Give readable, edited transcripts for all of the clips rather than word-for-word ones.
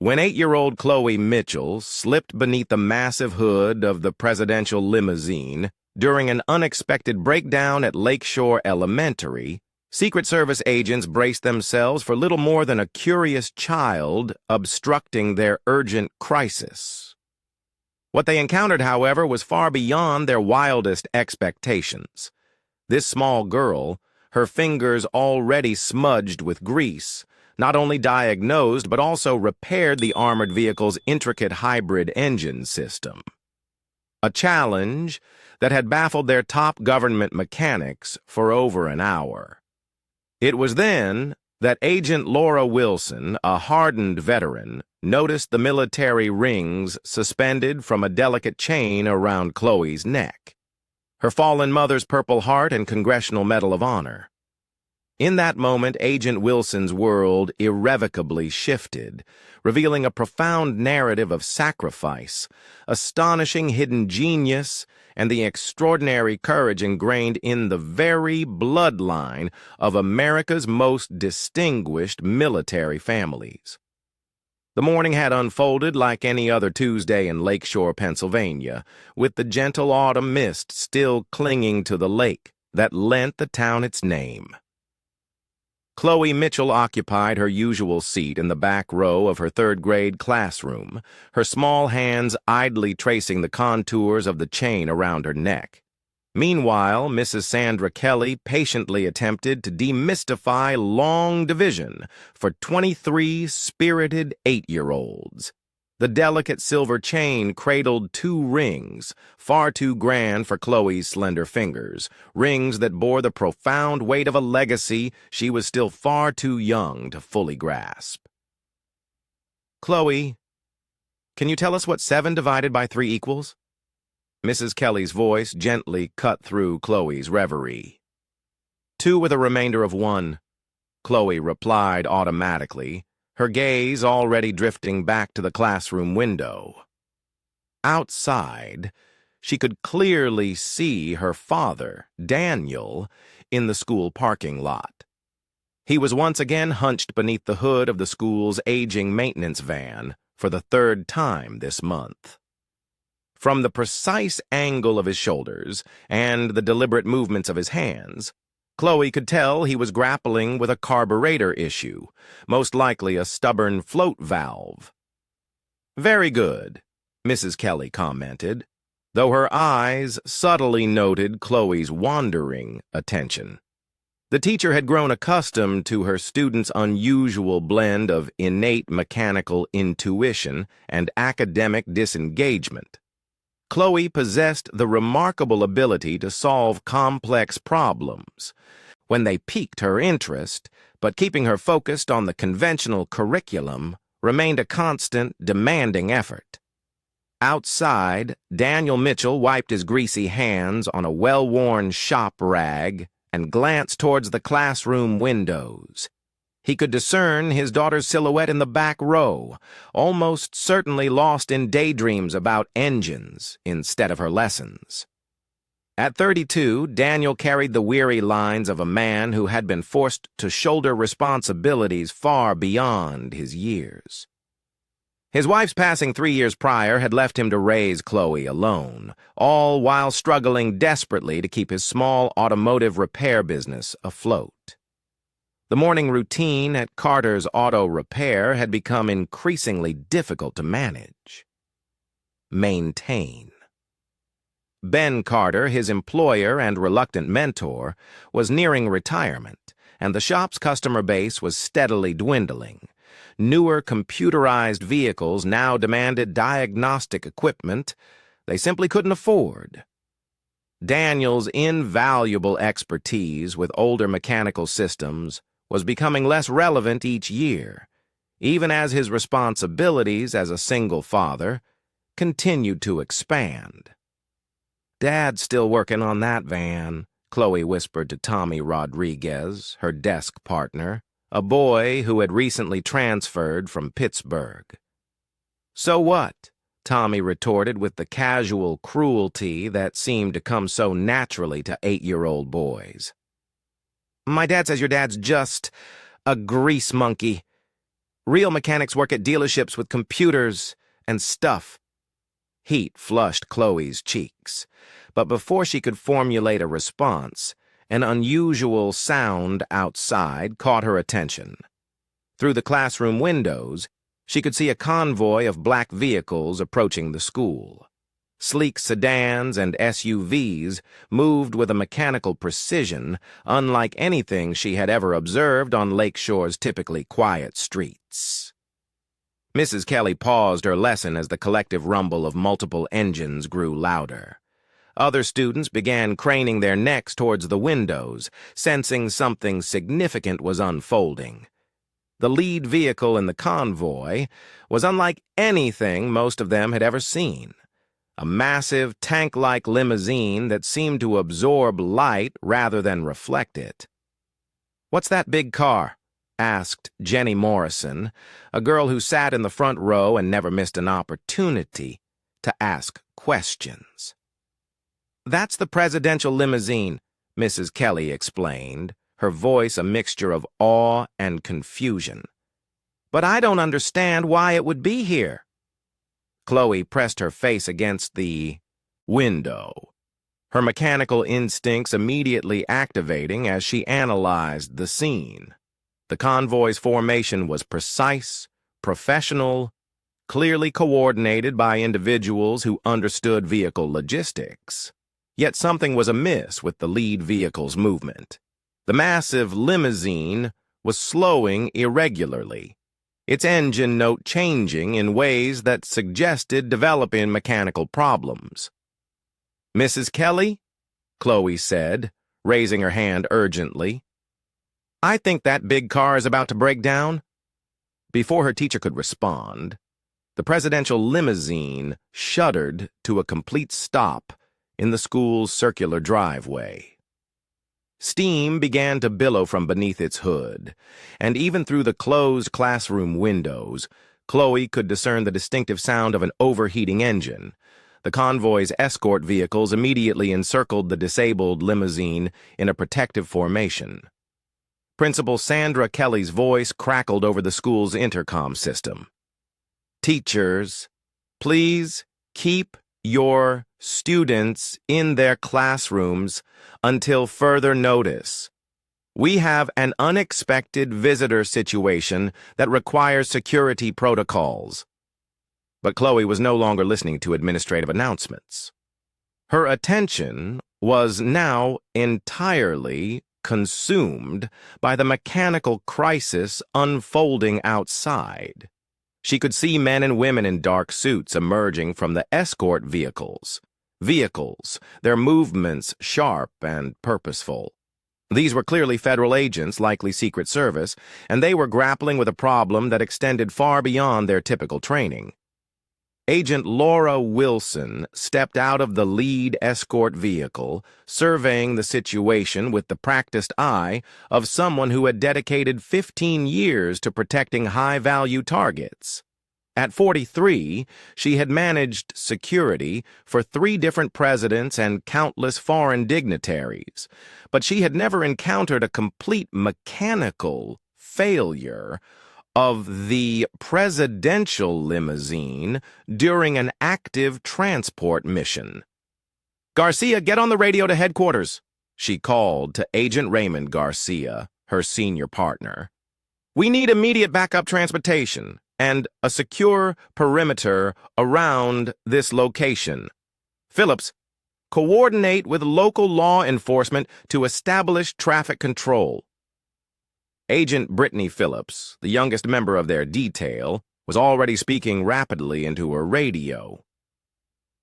When 8-year-old Khloe Mitchell slipped beneath the massive hood of the presidential limousine during an unexpected breakdown at Lakeshore Elementary, Secret Service agents braced themselves for little more than a curious child obstructing their urgent crisis. What they encountered, however, was far beyond their wildest expectations. This small girl, her fingers already smudged with grease, not only diagnosed but also repaired the armored vehicle's intricate hybrid engine system. A challenge that had baffled their top government mechanics for over an hour. It was then that Agent Laura Wilson, a hardened veteran, noticed the military rings suspended from a delicate chain around Khloe's neck, her fallen mother's Purple Heart and Congressional Medal of Honor. In that moment, Agent Wilson's world irrevocably shifted, revealing a profound narrative of sacrifice, astonishing hidden genius, and the extraordinary courage ingrained in the very bloodline of America's most distinguished military families. The morning had unfolded like any other Tuesday in Lakeshore, Pennsylvania, with the gentle autumn mist still clinging to the lake that lent the town its name. Khloe Mitchell occupied her usual seat in the back row of her third-grade classroom, her small hands idly tracing the contours of the chain around her neck. Meanwhile, Mrs. Sandra Kelly patiently attempted to demystify long division for 23 spirited 8-year-olds. The delicate silver chain cradled 2 rings, far too grand for Khloe's slender fingers, rings that bore the profound weight of a legacy she was still far too young to fully grasp. "Khloe, can you tell us what 7 divided by 3 equals?" Mrs. Kelly's voice gently cut through Khloe's reverie. "2 with a remainder of 1, Khloe replied automatically, her gaze already drifting back to the classroom window. Outside, she could clearly see her father, Daniel, in the school parking lot. He was once again hunched beneath the hood of the school's aging maintenance van for the 3rd time this month. From the precise angle of his shoulders and the deliberate movements of his hands, Khloe could tell he was grappling with a carburetor issue, most likely a stubborn float valve. "Very good," Mrs. Kelly commented, though her eyes subtly noted Khloe's wandering attention. The teacher had grown accustomed to her students' unusual blend of innate mechanical intuition and academic disengagement. Khloe possessed the remarkable ability to solve complex problems when they piqued her interest, but keeping her focused on the conventional curriculum remained a constant, demanding effort. Outside, Daniel Mitchell wiped his greasy hands on a well-worn shop rag and glanced towards the classroom windows. He could discern his daughter's silhouette in the back row, almost certainly lost in daydreams about engines instead of her lessons. At 32, Daniel carried the weary lines of a man who had been forced to shoulder responsibilities far beyond his years. His wife's passing 3 years prior had left him to raise Khloe alone, all while struggling desperately to keep his small automotive repair business afloat. The morning routine at Carter's Auto Repair had become increasingly difficult to maintain. Ben Carter, his employer and reluctant mentor, was nearing retirement, and the shop's customer base was steadily dwindling. Newer computerized vehicles now demanded diagnostic equipment they simply couldn't afford. Daniel's invaluable expertise with older mechanical systems was becoming less relevant each year, even as his responsibilities as a single father continued to expand. "Dad's still working on that van," Khloe whispered to Tommy Rodriguez, her desk partner, a boy who had recently transferred from Pittsburgh. "So what?" Tommy retorted with the casual cruelty that seemed to come so naturally to 8-year-old boys. "My dad says your dad's just a grease monkey." Real mechanics work at dealerships with computers and stuff. Heat flushed Khloe's cheeks, but before she could formulate a response, an unusual sound outside caught her attention. Through the classroom windows, she could see a convoy of black vehicles approaching the school. Sleek sedans and SUVs moved with a mechanical precision unlike anything she had ever observed on Lakeshore's typically quiet streets. Mrs. Kelly paused her lesson as the collective rumble of multiple engines grew louder. Other students began craning their necks towards the windows, sensing something significant was unfolding. The lead vehicle in the convoy was unlike anything most of them had ever seen. A massive, tank-like limousine that seemed to absorb light rather than reflect it. "What's that big car?" asked Jenny Morrison, a girl who sat in the front row and never missed an opportunity to ask questions. "That's the presidential limousine," Mrs. Kelly explained, her voice a mixture of awe and confusion. "But I don't understand why it would be here." Khloe pressed her face against the window, her mechanical instincts immediately activating as she analyzed the scene. The convoy's formation was precise, professional, clearly coordinated by individuals who understood vehicle logistics. Yet something was amiss with the lead vehicle's movement. The massive limousine was slowing irregularly, its engine note changing in ways that suggested developing mechanical problems. "Mrs. Kelly?" Khloe said, raising her hand urgently. "I think that big car is about to break down." Before her teacher could respond, the presidential limousine shuddered to a complete stop in the school's circular driveway. Steam began to billow from beneath its hood, and even through the closed classroom windows, Khloe could discern the distinctive sound of an overheating engine. The convoy's escort vehicles immediately encircled the disabled limousine in a protective formation. Principal Sandra Kelly's voice crackled over the school's intercom system. "Teachers, please keep your students in their classrooms until further notice. We have an unexpected visitor situation that requires security protocols." But Khloe was no longer listening to administrative announcements. Her attention was now entirely consumed by the mechanical crisis unfolding outside. She could see men and women in dark suits emerging from the escort vehicles, their movements sharp and purposeful. These were clearly federal agents, likely Secret Service, and they were grappling with a problem that extended far beyond their typical training. Agent Laura Wilson stepped out of the lead escort vehicle, surveying the situation with the practiced eye of someone who had dedicated 15 years to protecting high-value targets. At 43, she had managed security for 3 different presidents and countless foreign dignitaries, but she had never encountered a complete mechanical failure of the presidential limousine during an active transport mission. "Garcia, get on the radio to headquarters," she called to Agent Raymond Garcia, her senior partner. "We need immediate backup transportation and a secure perimeter around this location. Phillips, coordinate with local law enforcement to establish traffic control." Agent Brittany Phillips, the youngest member of their detail, was already speaking rapidly into her radio.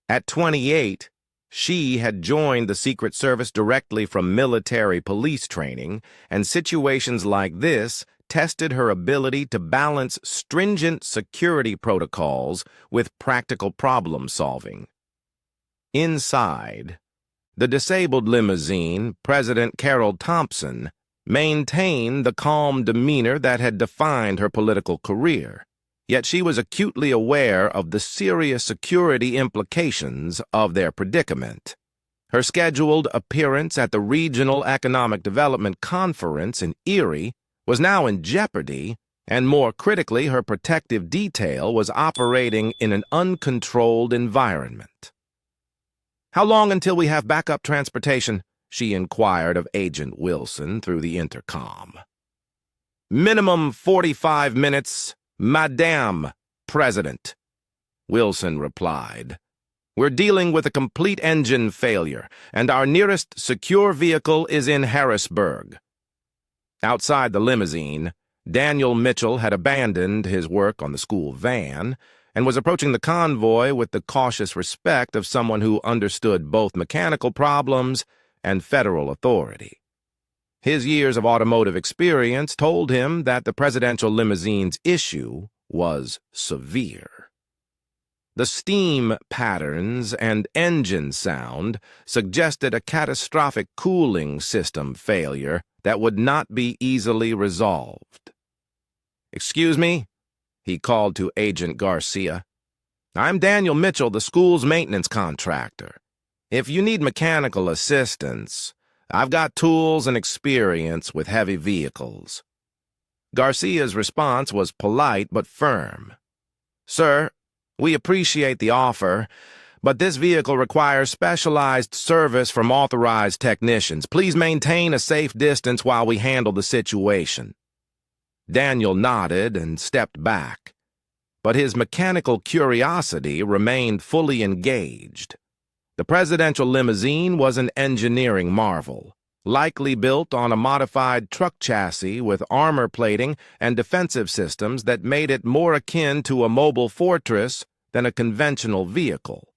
At 28, she had joined the Secret Service directly from military police training, and situations like this tested her ability to balance stringent security protocols with practical problem-solving. Inside, the disabled limousine, President Carol Thompson, maintained the calm demeanor that had defined her political career, yet she was acutely aware of the serious security implications of their predicament. Her scheduled appearance at the Regional Economic Development Conference in Erie was now in jeopardy, And more critically, her protective detail was operating in an uncontrolled environment. "How long until we have backup transportation?" she inquired of Agent Wilson through the intercom. "Minimum 45 minutes, Madame President," Wilson replied. "We're dealing with a complete engine failure, and our nearest secure vehicle is in Harrisburg." Outside the limousine, Daniel Mitchell had abandoned his work on the school van and was approaching the convoy with the cautious respect of someone who understood both mechanical problems and federal authority. His years of automotive experience told him that the presidential limousine's issue was severe. The steam patterns and engine sound suggested a catastrophic cooling system failure that would not be easily resolved. "Excuse me," he called to Agent Garcia. "I'm Daniel Mitchell, the school's maintenance contractor. If you need mechanical assistance, I've got tools and experience with heavy vehicles." Garcia's response was polite but firm. "Sir, we appreciate the offer, but this vehicle requires specialized service from authorized technicians. Please maintain a safe distance while we handle the situation." Daniel nodded and stepped back, but his mechanical curiosity remained fully engaged. The presidential limousine was an engineering marvel, likely built on a modified truck chassis with armor plating and defensive systems that made it more akin to a mobile fortress than a conventional vehicle.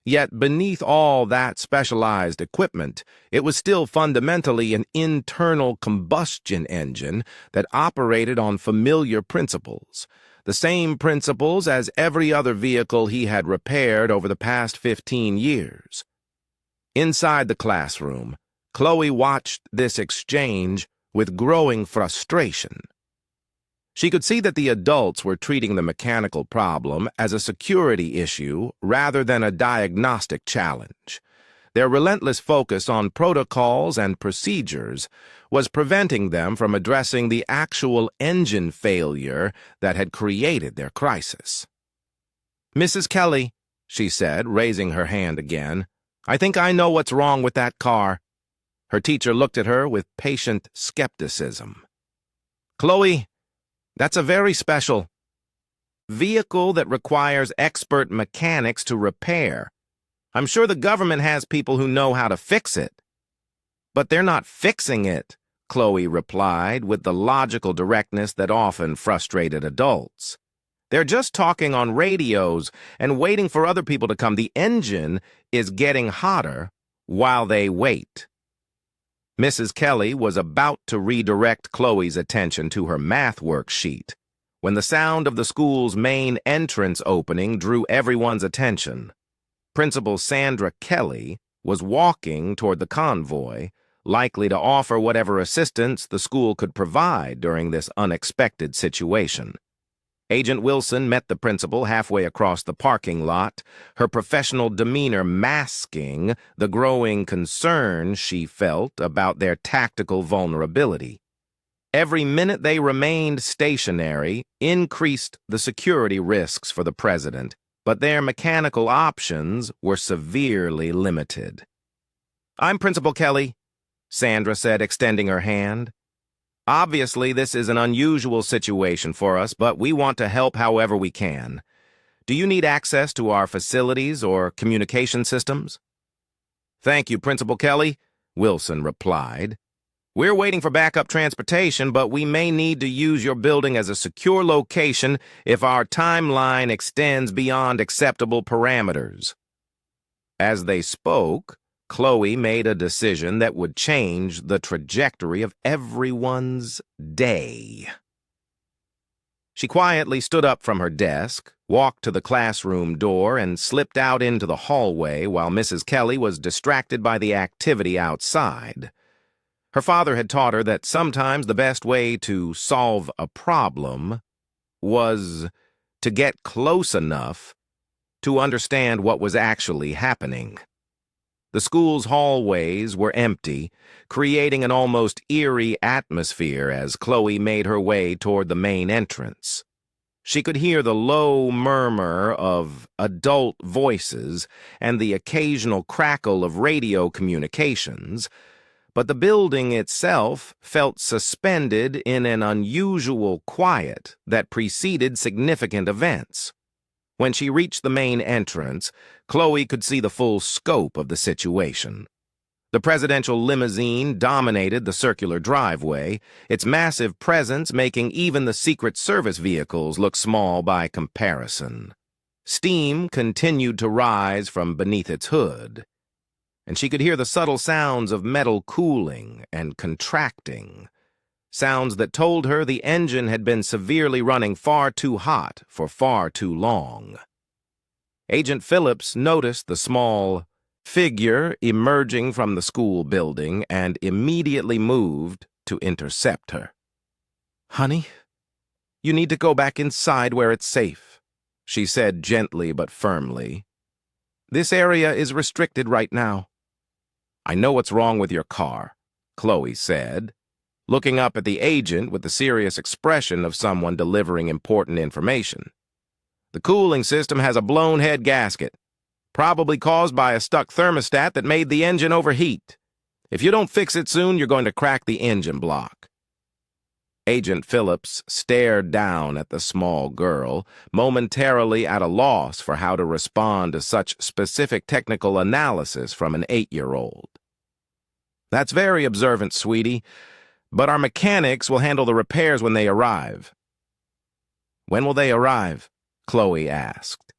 Yet beneath all that specialized equipment, it was still fundamentally an internal combustion engine that operated on familiar principles, the same principles as every other vehicle he had repaired over the past 15 years. Inside the classroom, Khloe watched this exchange with growing frustration. She could see that the adults were treating the mechanical problem as a security issue rather than a diagnostic challenge. Their relentless focus on protocols and procedures was preventing them from addressing the actual engine failure that had created their crisis. "Mrs. Kelly," she said, raising her hand again, "I think I know what's wrong with that car." Her teacher looked at her with patient skepticism. "Khloe, that's a very special vehicle that requires expert mechanics to repair. I'm sure the government has people who know how to fix it." "But they're not fixing it," Khloe replied with the logical directness that often frustrated adults. "They're just talking on radios and waiting for other people to come. The engine is getting hotter while they wait." Mrs. Kelly was about to redirect Khloe's attention to her math worksheet when the sound of the school's main entrance opening drew everyone's attention. Principal Sandra Kelly was walking toward the convoy, likely to offer whatever assistance the school could provide during this unexpected situation. Agent Wilson met the principal halfway across the parking lot, her professional demeanor masking the growing concern she felt about their tactical vulnerability. Every minute they remained stationary increased the security risks for the president, but their mechanical options were severely limited. "I'm Principal Kelly," Sandra said, extending her hand. "Obviously, this is an unusual situation for us, but we want to help however we can. Do you need access to our facilities or communication systems?" "Thank you, Principal Kelly," Wilson replied. "We're waiting for backup transportation, but we may need to use your building as a secure location if our timeline extends beyond acceptable parameters." As they spoke, Khloe made a decision that would change the trajectory of everyone's day. She quietly stood up from her desk, walked to the classroom door, and slipped out into the hallway while Mrs. Kelly was distracted by the activity outside. Her father had taught her that sometimes the best way to solve a problem was to get close enough to understand what was actually happening. The school's hallways were empty, creating an almost eerie atmosphere as Khloe made her way toward the main entrance. She could hear the low murmur of adult voices and the occasional crackle of radio communications, but the building itself felt suspended in an unusual quiet that preceded significant events. When she reached the main entrance, Khloe could see the full scope of the situation. The presidential limousine dominated the circular driveway, its massive presence making even the Secret Service vehicles look small by comparison. Steam continued to rise from beneath its hood, and she could hear the subtle sounds of metal cooling and contracting, sounds that told her the engine had been severely running far too hot for far too long. Agent Phillips noticed the small figure emerging from the school building and immediately moved to intercept her. "Honey, you need to go back inside where it's safe," she said gently but firmly. "This area is restricted right now." "I know what's wrong with your car," Khloe said, looking up at the agent with the serious expression of someone delivering important information. "The cooling system has a blown head gasket, probably caused by a stuck thermostat that made the engine overheat. If you don't fix it soon, you're going to crack the engine block." Agent Phillips stared down at the small girl, momentarily at a loss for how to respond to such specific technical analysis from an 8-year-old. "That's very observant, sweetie, but our mechanics will handle the repairs when they arrive." "When will they arrive?" Khloe asked.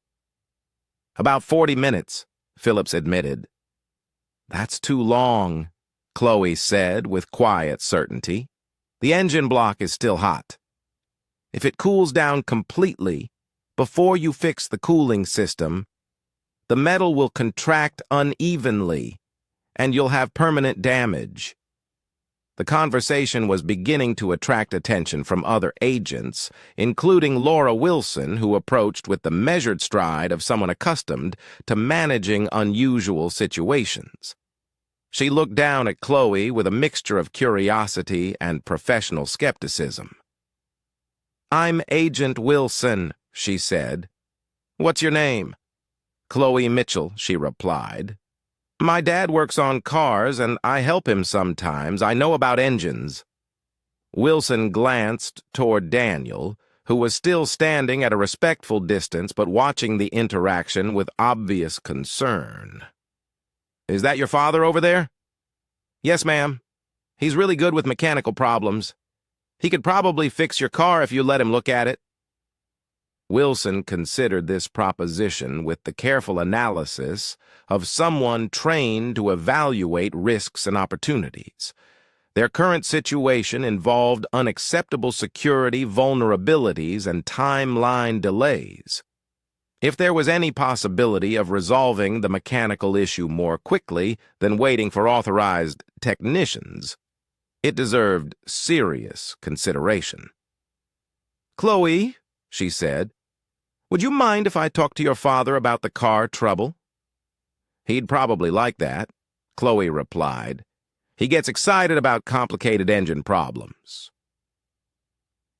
"About 40 minutes, Phillips admitted. "That's too long," Khloe said with quiet certainty. "The engine block is still hot. If it cools down completely before you fix the cooling system, the metal will contract unevenly, and you'll have permanent damage." The conversation was beginning to attract attention from other agents, including Laura Wilson, who approached with the measured stride of someone accustomed to managing unusual situations. She looked down at Khloe with a mixture of curiosity and professional skepticism. "I'm Agent Wilson," she said. "What's your name?" "Khloe Mitchell," she replied. "My dad works on cars, and I help him sometimes. I know about engines." Wilson glanced toward Daniel, who was still standing at a respectful distance but watching the interaction with obvious concern. "Is that your father over there?" "Yes, ma'am. He's really good with mechanical problems. He could probably fix your car if you let him look at it." Wilson considered this proposition with the careful analysis of someone trained to evaluate risks and opportunities. Their current situation involved unacceptable security vulnerabilities and timeline delays. If there was any possibility of resolving the mechanical issue more quickly than waiting for authorized technicians, it deserved serious consideration. "Khloe," she said, "would you mind if I talk to your father about the car trouble?" "He'd probably like that," Khloe replied. "He gets excited about complicated engine problems."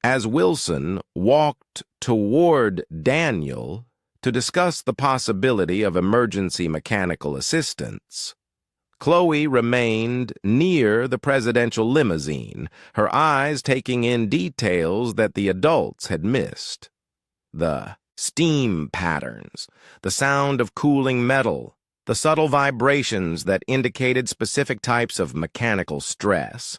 As Wilson walked toward Daniel to discuss the possibility of emergency mechanical assistance, Khloe remained near the presidential limousine, her eyes taking in details that the adults had missed. The steam patterns, the sound of cooling metal, the subtle vibrations that indicated specific types of mechanical stress.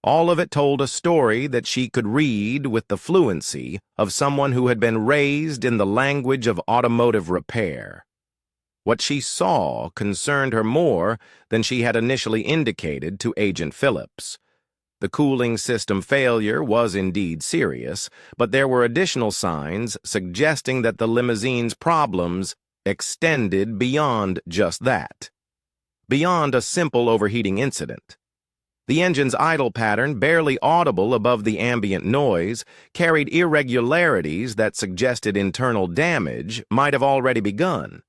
All of it told a story that she could read with the fluency of someone who had been raised in the language of automotive repair. What she saw concerned her more than she had initially indicated to Agent Phillips. The cooling system failure was indeed serious, but there were additional signs suggesting that the limousine's problems extended beyond just that, beyond a simple overheating incident. The engine's idle pattern, barely audible above the ambient noise, carried irregularities that suggested internal damage might have already begun.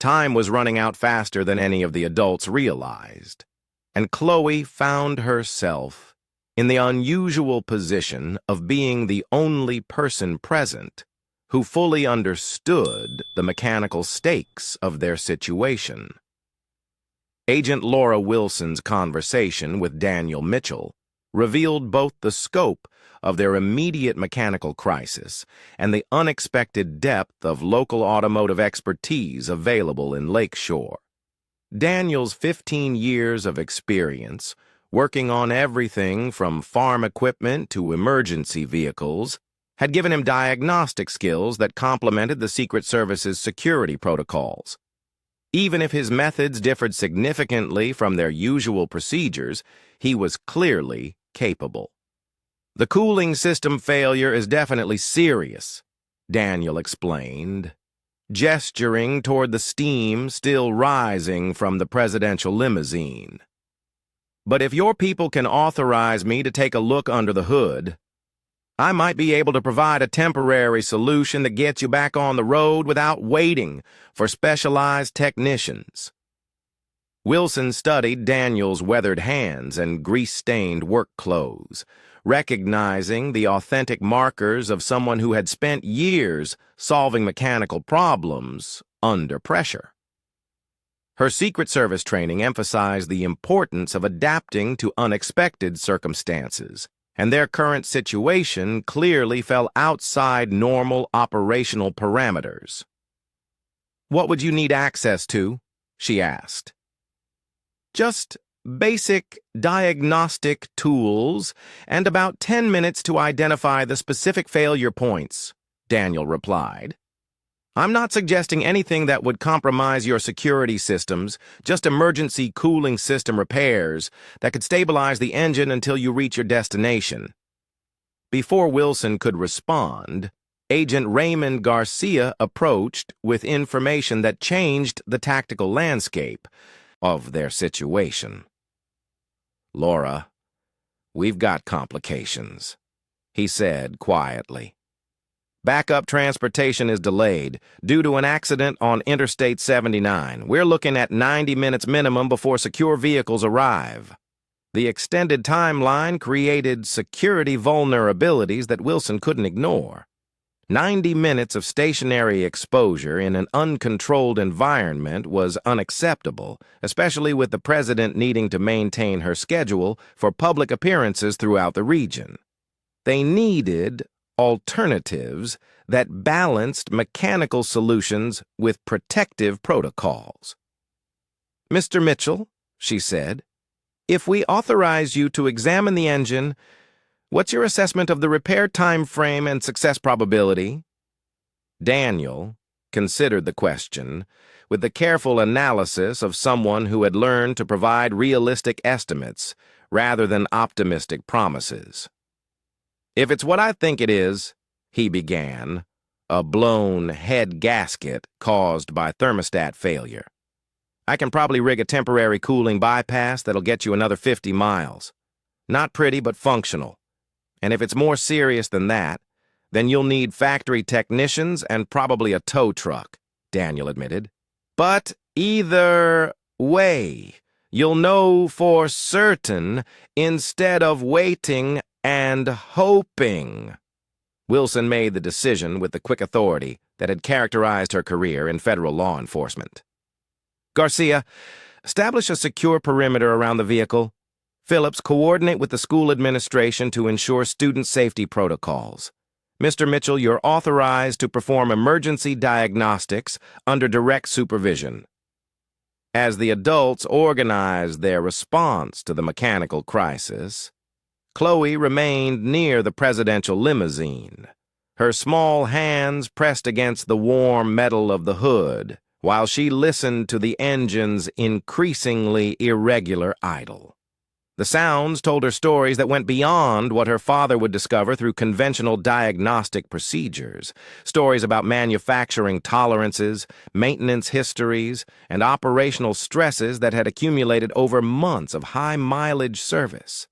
Time was running out faster than any of the adults realized, and Khloe found herself in the unusual position of being the only person present who fully understood the mechanical stakes of their situation. Agent Laura Wilson's conversation with Daniel Mitchell revealed both the scope of their immediate mechanical crisis and the unexpected depth of local automotive expertise available in Lakeshore. Daniel's 15 years of experience, working on everything from farm equipment to emergency vehicles, had given him diagnostic skills that complemented the Secret Service's security protocols. Even if his methods differed significantly from their usual procedures, he was clearly capable. "The cooling system failure is definitely serious," Daniel explained, gesturing toward the steam still rising from the presidential limousine. "But if your people can authorize me to take a look under the hood, I might be able to provide a temporary solution that gets you back on the road without waiting for specialized technicians." Wilson studied Daniel's weathered hands and grease-stained work clothes, recognizing the authentic markers of someone who had spent years solving mechanical problems under pressure. Her Secret Service training emphasized the importance of adapting to unexpected circumstances, and their current situation clearly fell outside normal operational parameters. "What would you need access to?" she asked. "Just basic diagnostic tools and about 10 minutes to identify the specific failure points," Daniel replied. "I'm not suggesting anything that would compromise your security systems, just emergency cooling system repairs that could stabilize the engine until you reach your destination." Before Wilson could respond, Agent Raymond Garcia approached with information that changed the tactical landscape of their situation. "Laura, we've got complications," he said quietly. "Backup transportation is delayed due to an accident on Interstate 79. We're looking at 90 minutes minimum before secure vehicles arrive." The extended timeline created security vulnerabilities that Wilson couldn't ignore. 90 minutes of stationary exposure in an uncontrolled environment was unacceptable, especially with the president needing to maintain her schedule for public appearances throughout the region. They needed alternatives that balanced mechanical solutions with protective protocols. "Mr. Mitchell," she said, "if we authorize you to examine the engine, what's your assessment of the repair time frame and success probability?" Daniel considered the question with the careful analysis of someone who had learned to provide realistic estimates rather than optimistic promises. "If it's what I think it is," he began, "a blown head gasket caused by thermostat failure, I can probably rig a temporary cooling bypass that'll get you another 50 miles. Not pretty, but functional. And if it's more serious than that, then you'll need factory technicians and probably a tow truck," Daniel admitted. "But either way, you'll know for certain instead of waiting and hoping." Wilson made the decision with the quick authority that had characterized her career in federal law enforcement. "Garcia, establish a secure perimeter around the vehicle. Phillips, coordinate with the school administration to ensure student safety protocols. Mr. Mitchell, you're authorized to perform emergency diagnostics under direct supervision." As the adults organized their response to the mechanical crisis, Khloe remained near the presidential limousine, her small hands pressed against the warm metal of the hood, while she listened to the engine's increasingly irregular idle. The sounds told her stories that went beyond what her father would discover through conventional diagnostic procedures, stories about manufacturing tolerances, maintenance histories, and operational stresses that had accumulated over months of high-mileage service.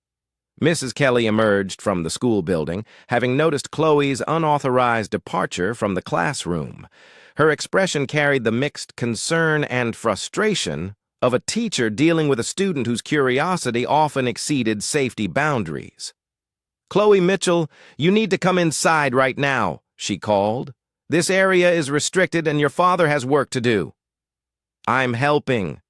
Mrs. Kelly emerged from the school building, having noticed Khloe's unauthorized departure from the classroom. Her expression carried the mixed concern and frustration of a teacher dealing with a student whose curiosity often exceeded safety boundaries. "Khloe Mitchell, you need to come inside right now," she called. "This area is restricted and your father has work to do." "I'm helping,"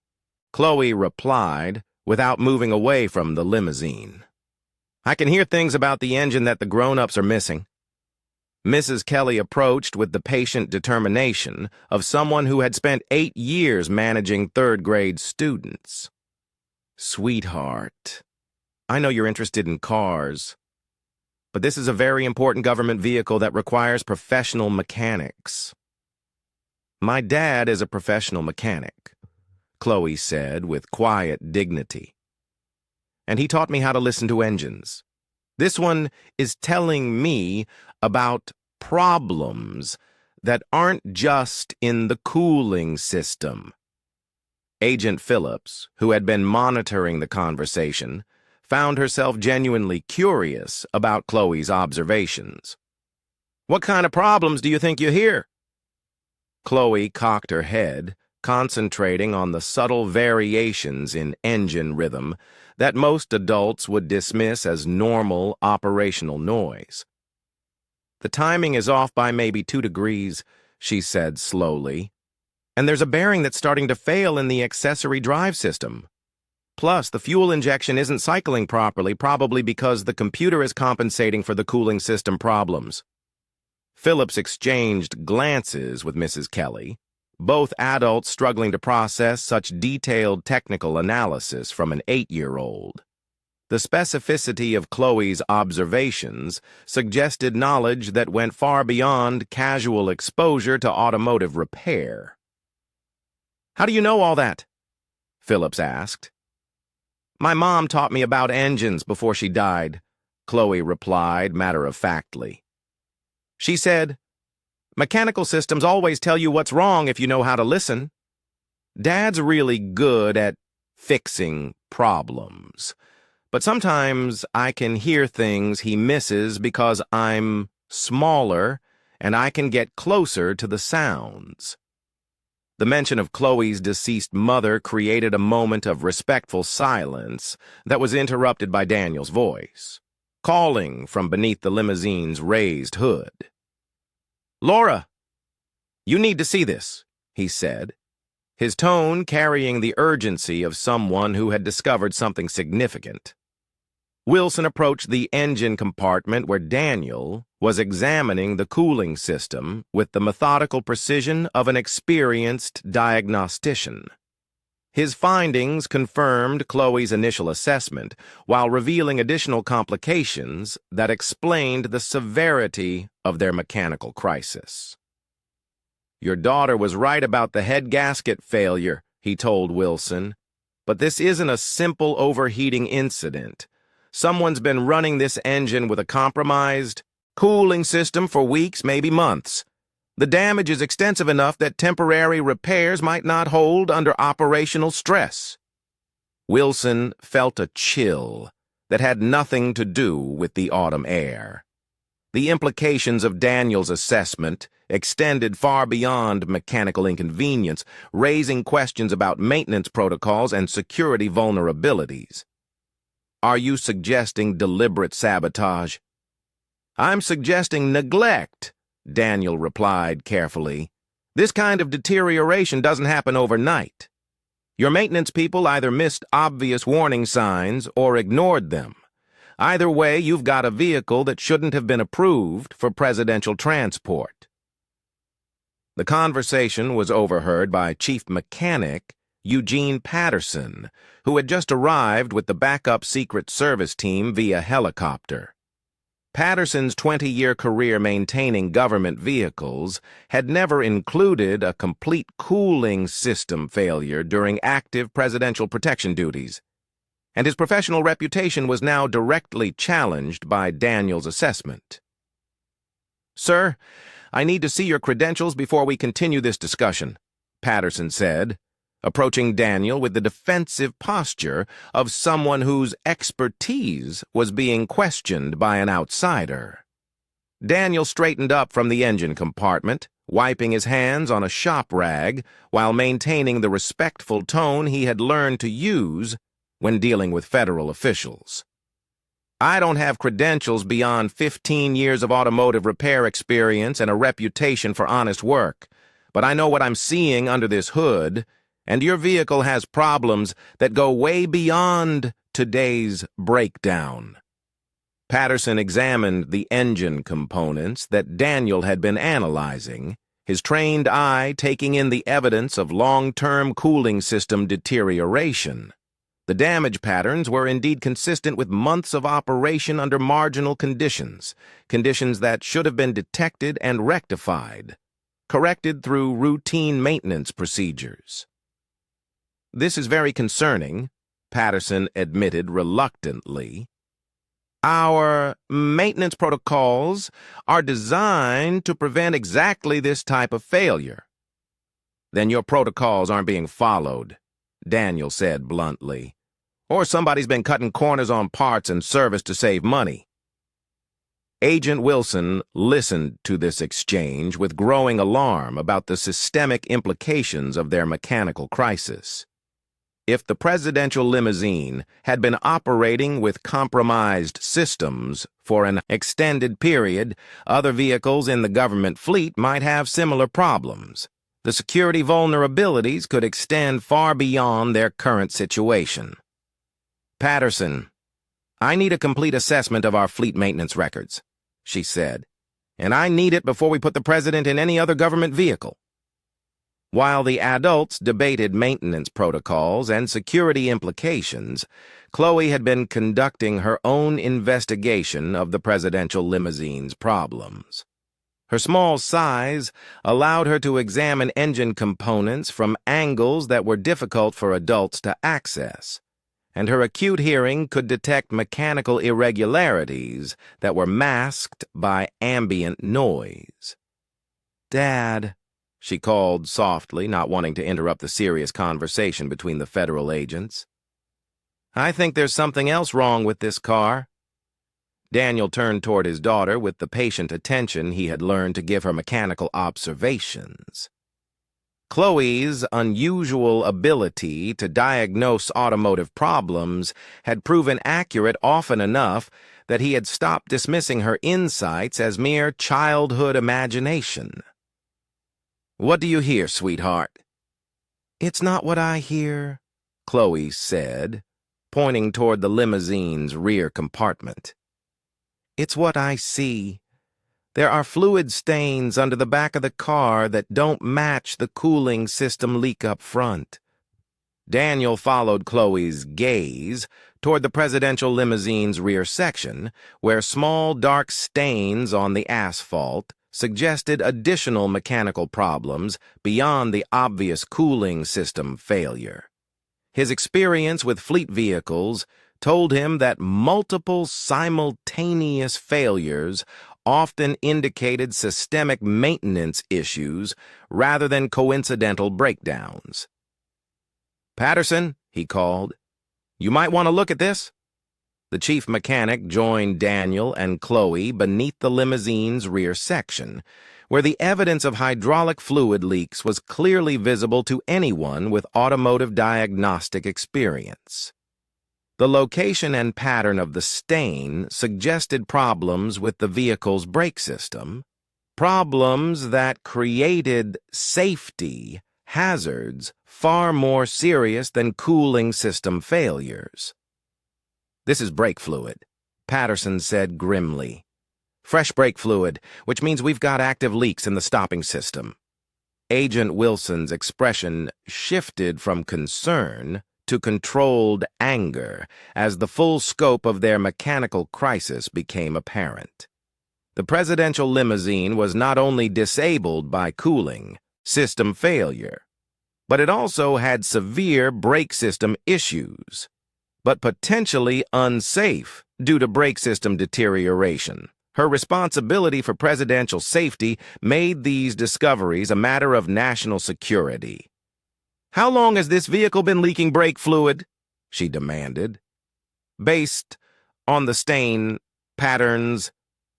Khloe replied without moving away from the limousine. "I can hear things about the engine that the grown-ups are missing." Mrs. Kelly approached with the patient determination of someone who had spent 8 years managing third-grade students. "Sweetheart, I know you're interested in cars, but this is a very important government vehicle that requires professional mechanics." "My dad is a professional mechanic," Khloe said with quiet dignity. "And he taught me how to listen to engines. This one is telling me about problems that aren't just in the cooling system." Agent Phillips, who had been monitoring the conversation, found herself genuinely curious about Khloe's observations. "What kind of problems do you think you hear?" Khloe cocked her head, concentrating on the subtle variations in engine rhythm that most adults would dismiss as normal operational noise. "The timing is off by maybe 2 degrees, she said slowly. "And there's a bearing that's starting to fail in the accessory drive system. Plus, the fuel injection isn't cycling properly, probably because the computer is compensating for the cooling system problems." Phillips exchanged glances with Mrs. Kelly, both adults struggling to process such detailed technical analysis from an 8-year-old. The specificity of Khloe's observations suggested knowledge that went far beyond casual exposure to automotive repair. "How do you know all that?" Phillips asked. "My mom taught me about engines before she died," Khloe replied matter-of-factly. She said, "Mechanical systems always tell you what's wrong if you know how to listen. Dad's really good at fixing problems, but sometimes I can hear things he misses because I'm smaller and I can get closer to the sounds." The mention of Khloe's deceased mother created a moment of respectful silence that was interrupted by Daniel's voice, calling from beneath the limousine's raised hood. "Laura, you need to see this," he said, his tone carrying the urgency of someone who had discovered something significant. Wilson approached the engine compartment where Daniel was examining the cooling system with the methodical precision of an experienced diagnostician. His findings confirmed Khloe's initial assessment while revealing additional complications that explained the severity of their mechanical crisis. "Your daughter was right about the head gasket failure," he told Wilson, "but this isn't a simple overheating incident. Someone's been running this engine with a compromised cooling system for weeks, maybe months. The damage is extensive enough that temporary repairs might not hold under operational stress." Wilson felt a chill that had nothing to do with the autumn air. The implications of Daniel's assessment extended far beyond mechanical inconvenience, raising questions about maintenance protocols and security vulnerabilities. "Are you suggesting deliberate sabotage?" "I'm suggesting neglect," Daniel replied carefully. "This kind of deterioration doesn't happen overnight. Your maintenance people either missed obvious warning signs or ignored them. Either way, you've got a vehicle that shouldn't have been approved for presidential transport." The conversation was overheard by Chief Mechanic Eugene Patterson, who had just arrived with the backup Secret Service team via helicopter. Patterson's 20-year career maintaining government vehicles had never included a complete cooling system failure during active presidential protection duties, and his professional reputation was now directly challenged by Daniel's assessment. "Sir, I need to see your credentials before we continue this discussion," Patterson said, approaching Daniel with the defensive posture of someone whose expertise was being questioned by an outsider. Daniel straightened up from the engine compartment, wiping his hands on a shop rag while maintaining the respectful tone he had learned to use when dealing with federal officials. "I don't have credentials beyond 15 years of automotive repair experience and a reputation for honest work, but I know what I'm seeing under this hood, and your vehicle has problems that go way beyond today's breakdown." Patterson examined the engine components that Daniel had been analyzing, his trained eye taking in the evidence of long-term cooling system deterioration. The damage patterns were indeed consistent with months of operation under marginal conditions, conditions that should have been detected and rectified, corrected through routine maintenance procedures. "This is very concerning," Patterson admitted reluctantly. "Our maintenance protocols are designed to prevent exactly this type of failure." "Then your protocols aren't being followed," Daniel said bluntly. "Or somebody's been cutting corners on parts and service to save money." Agent Wilson listened to this exchange with growing alarm about the systemic implications of their mechanical crisis. If the presidential limousine had been operating with compromised systems for an extended period, other vehicles in the government fleet might have similar problems. The security vulnerabilities could extend far beyond their current situation. "Patterson, I need a complete assessment of our fleet maintenance records," she said, "and I need it before we put the president in any other government vehicle." While the adults debated maintenance protocols and security implications, Khloe had been conducting her own investigation of the presidential limousine's problems. Her small size allowed her to examine engine components from angles that were difficult for adults to access, and her acute hearing could detect mechanical irregularities that were masked by ambient noise. "Dad," she called softly, not wanting to interrupt the serious conversation between the federal agents. "I think there's something else wrong with this car." Daniel turned toward his daughter with the patient attention he had learned to give her mechanical observations. Khloe's unusual ability to diagnose automotive problems had proven accurate often enough that he had stopped dismissing her insights as mere childhood imagination. "What do you hear, sweetheart?" "It's not what I hear," Khloe said, pointing toward the limousine's rear compartment. "It's what I see. There are fluid stains under the back of the car that don't match the cooling system leak up front." Daniel followed Khloe's gaze toward the presidential limousine's rear section, where small dark stains on the asphalt suggested additional mechanical problems beyond the obvious cooling system failure. His experience with fleet vehicles told him that multiple simultaneous failures often indicated systemic maintenance issues rather than coincidental breakdowns. "Patterson," he called, "you might want to look at this." The chief mechanic joined Daniel and Khloe beneath the limousine's rear section, where the evidence of hydraulic fluid leaks was clearly visible to anyone with automotive diagnostic experience. The location and pattern of the stain suggested problems with the vehicle's brake system, problems that created safety hazards far more serious than cooling system failures. "This is brake fluid," Patterson said grimly. "Fresh brake fluid, which means we've got active leaks in the stopping system." Agent Wilson's expression shifted from concern to controlled anger as the full scope of their mechanical crisis became apparent. The presidential limousine was not only disabled by cooling system failure, but it also had severe brake system issues, but potentially unsafe due to brake system deterioration. Her responsibility for presidential safety made these discoveries a matter of national security. "How long has this vehicle been leaking brake fluid?" she demanded. "Based on the stain patterns,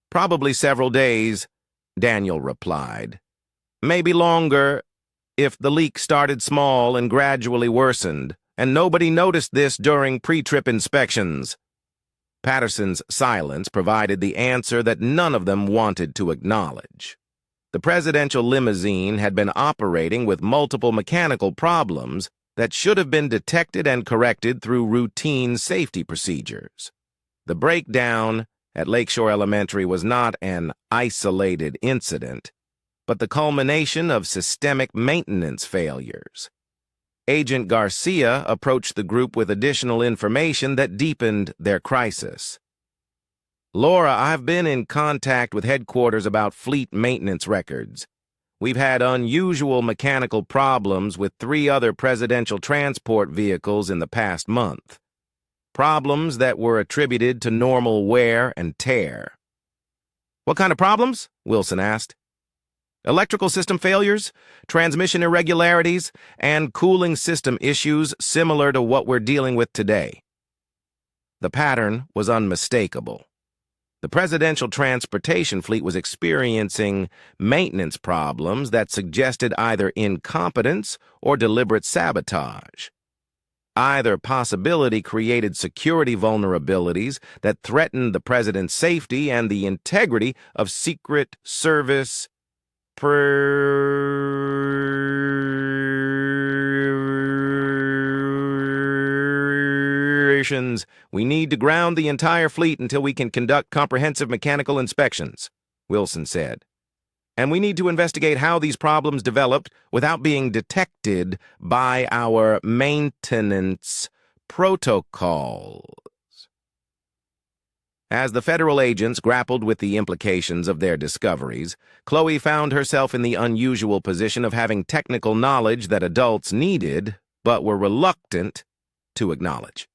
probably several days," Daniel replied. Maybe longer if the leak started small and gradually worsened, and nobody noticed this during pre-trip inspections. Patterson's silence provided the answer that none of them wanted to acknowledge. The presidential limousine had been operating with multiple mechanical problems that should have been detected and corrected through routine safety procedures. The breakdown at Lakeshore Elementary was not an isolated incident, but the culmination of systemic maintenance failures. Agent Garcia approached the group with additional information that deepened their crisis. "Laura, I've been in contact with headquarters about fleet maintenance records. We've had unusual mechanical problems with 3 other presidential transport vehicles in the past month. Problems that were attributed to normal wear and tear." "What kind of problems?" Wilson asked. "Electrical system failures, transmission irregularities, and cooling system issues similar to what we're dealing with today." The pattern was unmistakable. The presidential transportation fleet was experiencing maintenance problems that suggested either incompetence or deliberate sabotage. Either possibility created security vulnerabilities that threatened the president's safety and the integrity of Secret Service operations. "We need to ground the entire fleet until we can conduct comprehensive mechanical inspections," Wilson said. "And we need to investigate how these problems developed without being detected by our maintenance protocols." As the federal agents grappled with the implications of their discoveries, Khloe found herself in the unusual position of having technical knowledge that adults needed but were reluctant to acknowledge.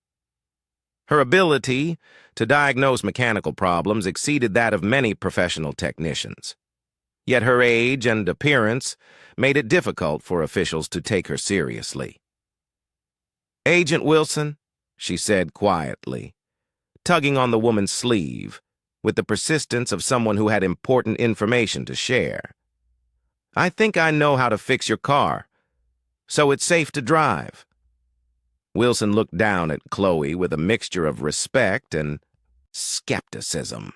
Her ability to diagnose mechanical problems exceeded that of many professional technicians. Yet her age and appearance made it difficult for officials to take her seriously. "Agent Wilson," she said quietly, tugging on the woman's sleeve with the persistence of someone who had important information to share. "I think I know how to fix your car, so it's safe to drive." Wilson looked down at Khloe with a mixture of respect and skepticism.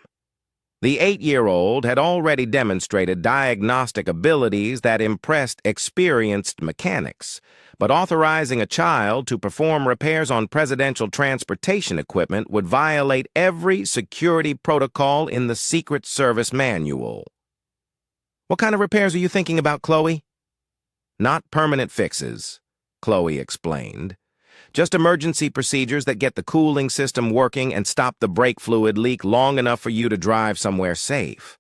The 8-year-old had already demonstrated diagnostic abilities that impressed experienced mechanics, but authorizing a child to perform repairs on presidential transportation equipment would violate every security protocol in the Secret Service manual. "What kind of repairs are you thinking about, Khloe?" "Not permanent fixes," Khloe explained. "Just emergency procedures that get the cooling system working and stop the brake fluid leak long enough for you to drive somewhere safe.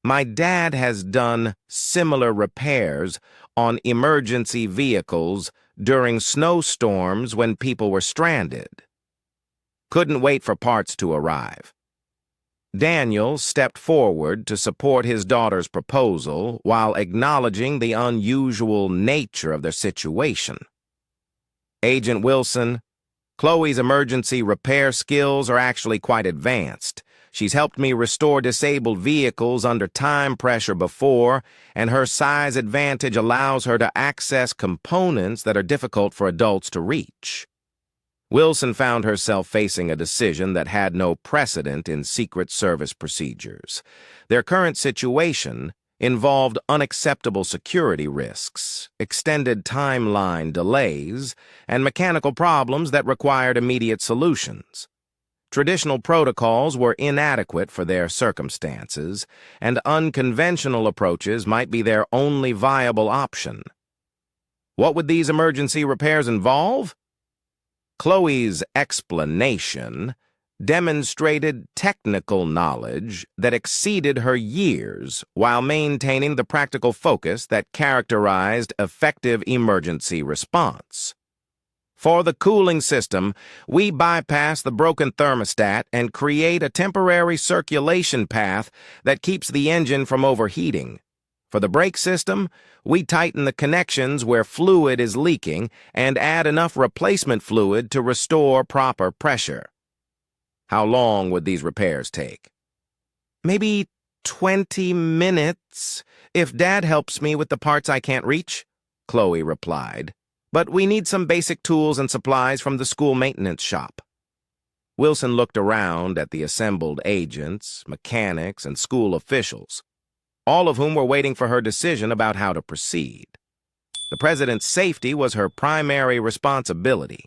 My dad has done similar repairs on emergency vehicles during snowstorms when people were stranded. Couldn't wait for parts to arrive." Daniel stepped forward to support his daughter's proposal while acknowledging the unusual nature of their situation. "Agent Wilson, Khloe's emergency repair skills are actually quite advanced. She's helped me restore disabled vehicles under time pressure before, and her size advantage allows her to access components that are difficult for adults to reach." Wilson found herself facing a decision that had no precedent in Secret Service procedures. Their current situation involved unacceptable security risks, extended timeline delays, and mechanical problems that required immediate solutions. Traditional protocols were inadequate for their circumstances, and unconventional approaches might be their only viable option. What would these emergency repairs involve? Khloe's explanation demonstrated technical knowledge that exceeded her years while maintaining the practical focus that characterized effective emergency response. For the cooling system, we bypass the broken thermostat and create a temporary circulation path that keeps the engine from overheating. For the brake system, we tighten the connections where fluid is leaking and add enough replacement fluid to restore proper pressure. How long would these repairs take? Maybe 20 minutes, if Dad helps me with the parts I can't reach, Khloe replied. But we need some basic tools and supplies from the school maintenance shop. Wilson looked around at the assembled agents, mechanics, and school officials, all of whom were waiting for her decision about how to proceed. The president's safety was her primary responsibility,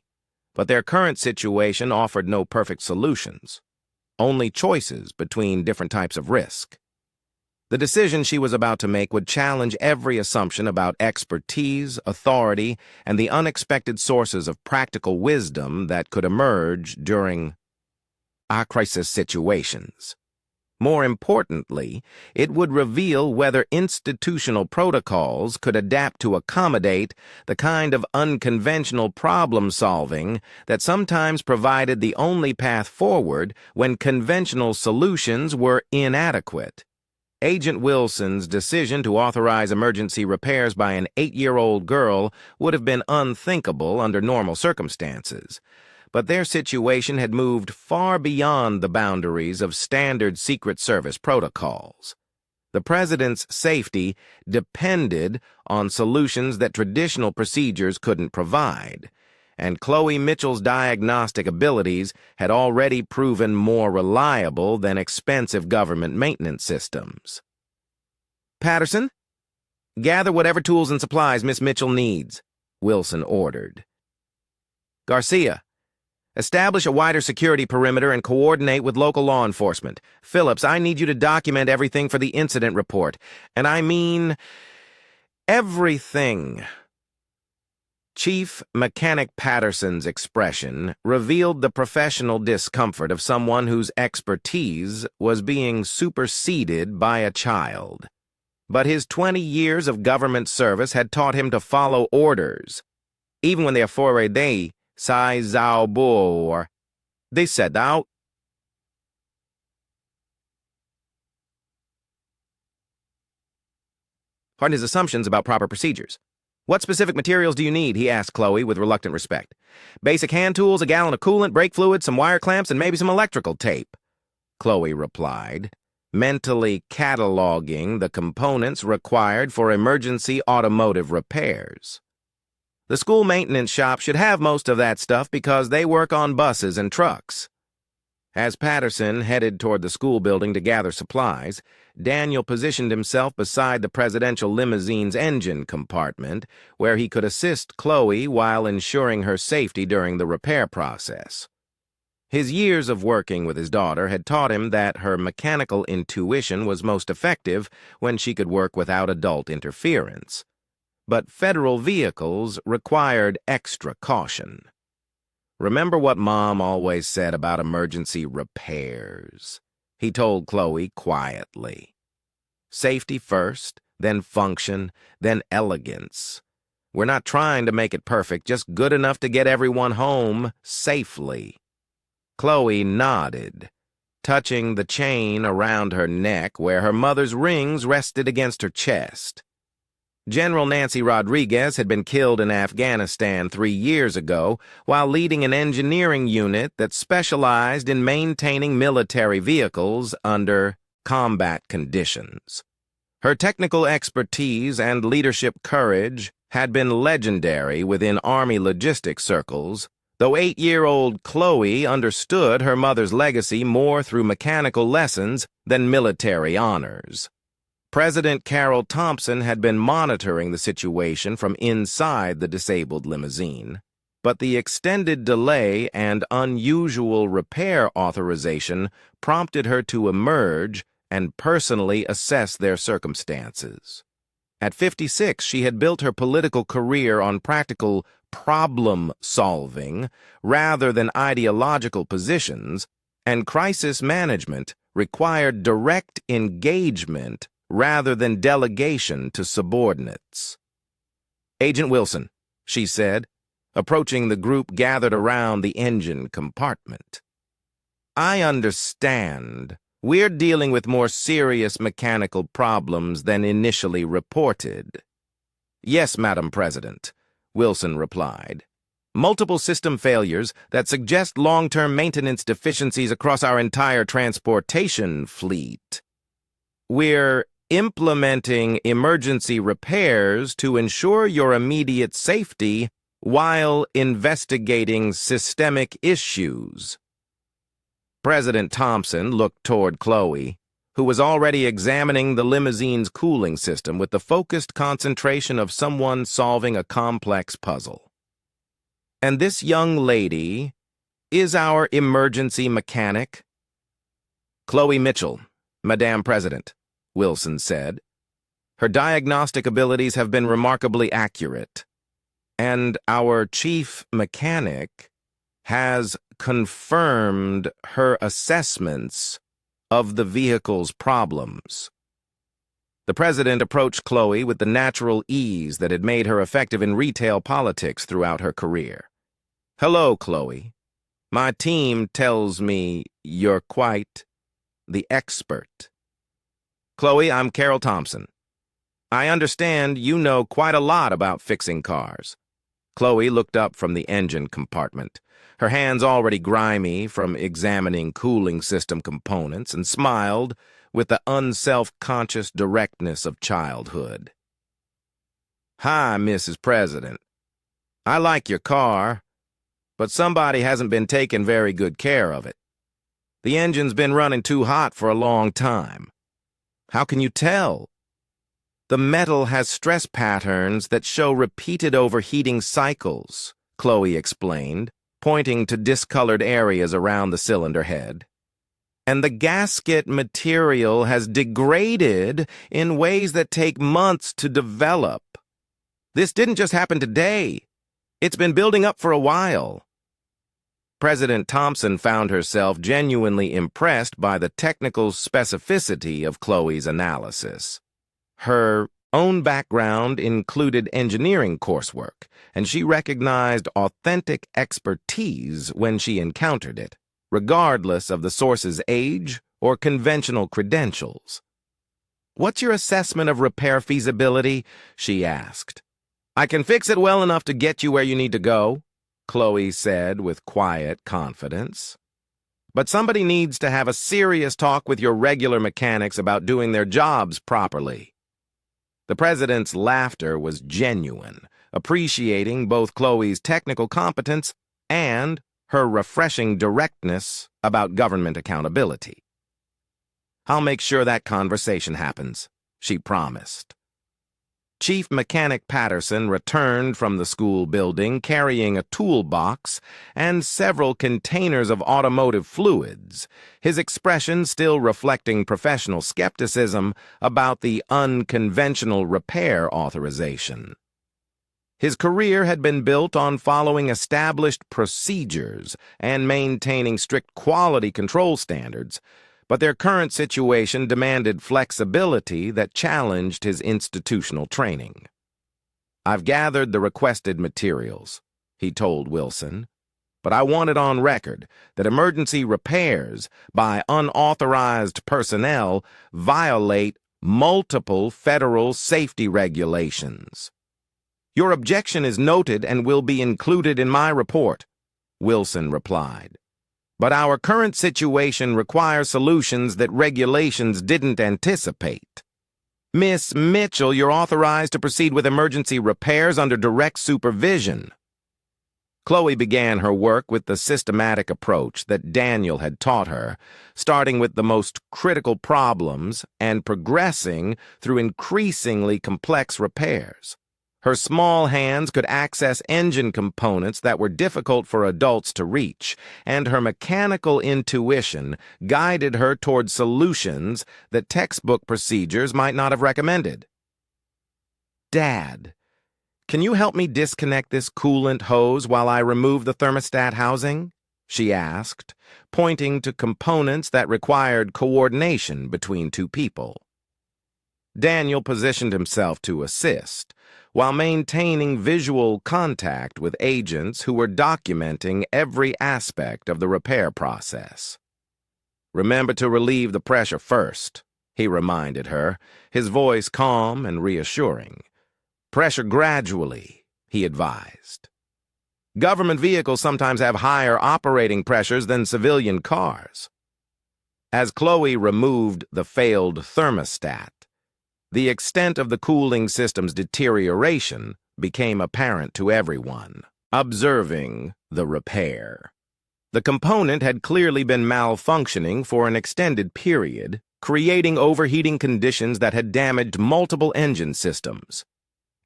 but their current situation offered no perfect solutions, only choices between different types of risk. The decision she was about to make would challenge every assumption about expertise, authority, and the unexpected sources of practical wisdom that could emerge during crisis situations. More importantly, it would reveal whether institutional protocols could adapt to accommodate the kind of unconventional problem-solving that sometimes provided the only path forward when conventional solutions were inadequate. Agent Wilson's decision to authorize emergency repairs by an 8-year-old girl would have been unthinkable under normal circumstances, but their situation had moved far beyond the boundaries of standard Secret Service protocols. The president's safety depended on solutions that traditional procedures couldn't provide, and Khloe Mitchell's diagnostic abilities had already proven more reliable than expensive government maintenance systems. "Patterson, gather whatever tools and supplies Miss Mitchell needs," Wilson ordered. "Garcia, establish a wider security perimeter and coordinate with local law enforcement. Phillips, I need you to document everything for the incident report. And I mean everything." Chief Mechanic Patterson's expression revealed the professional discomfort of someone whose expertise was being superseded by a child. But his 20 years of government service had taught him to follow orders, even when they are forward they sai zao bo, they said out. Pardon his assumptions about proper procedures. "What specific materials do you need?" he asked Khloe with reluctant respect. "Basic hand tools, a gallon of coolant, brake fluid, some wire clamps, and maybe some electrical tape," Khloe replied, mentally cataloging the components required for emergency automotive repairs. The school maintenance shop should have most of that stuff because they work on buses and trucks. As Patterson headed toward the school building to gather supplies, Daniel positioned himself beside the presidential limousine's engine compartment, where he could assist Khloe while ensuring her safety during the repair process. His years of working with his daughter had taught him that her mechanical intuition was most effective when she could work without adult interference. But federal vehicles required extra caution. "Remember what Mom always said about emergency repairs," he told Khloe quietly. "Safety first, then function, then elegance. We're not trying to make it perfect, just good enough to get everyone home safely." Khloe nodded, touching the chain around her neck where her mother's rings rested against her chest. General Nancy Rodriguez had been killed in Afghanistan 3 years ago while leading an engineering unit that specialized in maintaining military vehicles under combat conditions. Her technical expertise and leadership courage had been legendary within Army logistics circles, though 8-year-old Khloe understood her mother's legacy more through mechanical lessons than military honors. President Carol Thompson had been monitoring the situation from inside the disabled limousine, but the extended delay and unusual repair authorization prompted her to emerge and personally assess their circumstances. At 56, she had built her political career on practical problem-solving rather than ideological positions, and crisis management required direct engagement rather than delegation to subordinates. "Agent Wilson," she said, approaching the group gathered around the engine compartment. "I understand. We're dealing with more serious mechanical problems than initially reported." "Yes, Madam President," Wilson replied. "Multiple system failures that suggest long-term maintenance deficiencies across our entire transportation fleet." We're implementing emergency repairs to ensure your immediate safety while investigating systemic issues. President Thompson looked toward Khloe, who was already examining the limousine's cooling system with the focused concentration of someone solving a complex puzzle. "And this young lady is our emergency mechanic?" "Khloe Mitchell, Madam President," Wilson said. "Her diagnostic abilities have been remarkably accurate, and our chief mechanic has confirmed her assessments of the vehicle's problems." The president approached Khloe with the natural ease that had made her effective in retail politics throughout her career. "Hello, Khloe. My team tells me you're quite the expert." "Khloe, I'm Carol Thompson. I understand you know quite a lot about fixing cars." Khloe looked up from the engine compartment, her hands already grimy from examining cooling system components, and smiled with the unself-conscious directness of childhood. "Hi, Mrs. President. I like your car, but somebody hasn't been taking very good care of it. The engine's been running too hot for a long time." "How can you tell?" "The metal has stress patterns that show repeated overheating cycles," Khloe explained, pointing to discolored areas around the cylinder head. "And the gasket material has degraded in ways that take months to develop. This didn't just happen today. It's been building up for a while." President Thompson found herself genuinely impressed by the technical specificity of Khloe's analysis. Her own background included engineering coursework, and she recognized authentic expertise when she encountered it, regardless of the source's age or conventional credentials. "What's your assessment of repair feasibility?" she asked. "I can fix it well enough to get you where you need to go," Khloe said with quiet confidence. "But somebody needs to have a serious talk with your regular mechanics about doing their jobs properly." The president's laughter was genuine, appreciating both Khloe's technical competence and her refreshing directness about government accountability. "I'll make sure that conversation happens," she promised. Chief Mechanic Patterson returned from the school building carrying a toolbox and several containers of automotive fluids, his expression still reflecting professional skepticism about the unconventional repair authorization. His career had been built on following established procedures and maintaining strict quality control standards, but their current situation demanded flexibility that challenged his institutional training. "I've gathered the requested materials," he told Wilson, "but I want it on record that emergency repairs by unauthorized personnel violate multiple federal safety regulations." "Your objection is noted and will be included in my report," Wilson replied. "But our current situation requires solutions that regulations didn't anticipate. Miss Mitchell, you're authorized to proceed with emergency repairs under direct supervision." Khloe began her work with the systematic approach that Daniel had taught her, starting with the most critical problems and progressing through increasingly complex repairs. Her small hands could access engine components that were difficult for adults to reach, and her mechanical intuition guided her toward solutions that textbook procedures might not have recommended. "Dad, can you help me disconnect this coolant hose while I remove the thermostat housing?" she asked, pointing to components that required coordination between two people. Daniel positioned himself to assist, while maintaining visual contact with agents who were documenting every aspect of the repair process. "Remember to relieve the pressure first," he reminded her, his voice calm and reassuring. "Pressure gradually," he advised. "Government vehicles sometimes have higher operating pressures than civilian cars." As Khloe removed the failed thermostat, the extent of the cooling system's deterioration became apparent to everyone observing the repair. The component had clearly been malfunctioning for an extended period, creating overheating conditions that had damaged multiple engine systems.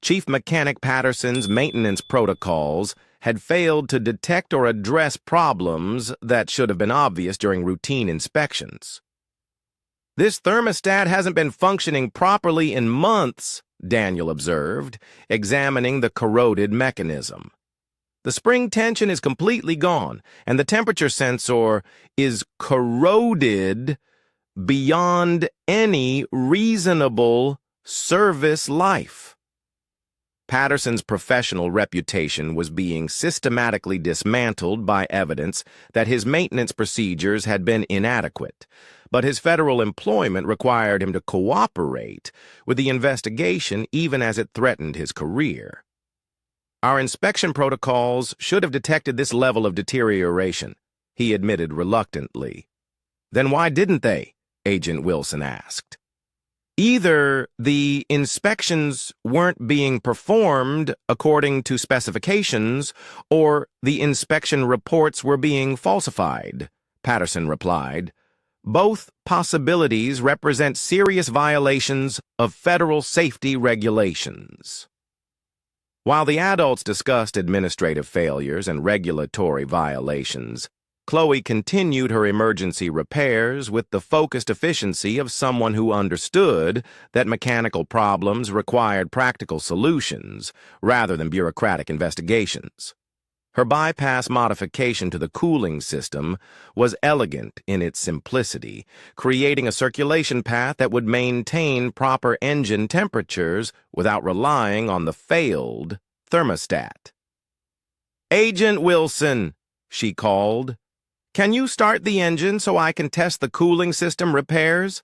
Chief Mechanic Patterson's maintenance protocols had failed to detect or address problems that should have been obvious during routine inspections. "This thermostat hasn't been functioning properly in months," Daniel observed, examining the corroded mechanism. "The spring tension is completely gone, and the temperature sensor is corroded beyond any reasonable service life." Patterson's professional reputation was being systematically dismantled by evidence that his maintenance procedures had been inadequate, but his federal employment required him to cooperate with the investigation even as it threatened his career. "Our inspection protocols should have detected this level of deterioration," he admitted reluctantly. "Then why didn't they?" Agent Wilson asked. "Either the inspections weren't being performed according to specifications, or the inspection reports were being falsified," Patterson replied. "Both possibilities represent serious violations of federal safety regulations." While the adults discussed administrative failures and regulatory violations, Khloe continued her emergency repairs with the focused efficiency of someone who understood that mechanical problems required practical solutions rather than bureaucratic investigations. Her bypass modification to the cooling system was elegant in its simplicity, creating a circulation path that would maintain proper engine temperatures without relying on the failed thermostat. "Agent Wilson," she called, "can you start the engine so I can test the cooling system repairs?"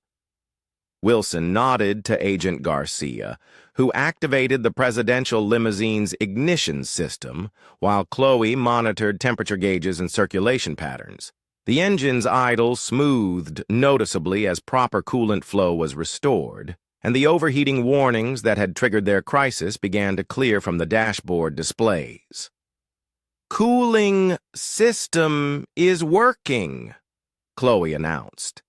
Wilson nodded to Agent Garcia, who activated the presidential limousine's ignition system while Khloe monitored temperature gauges and circulation patterns. The engine's idle smoothed noticeably as proper coolant flow was restored, and the overheating warnings that had triggered their crisis began to clear from the dashboard displays. "Cooling system is working," Khloe announced.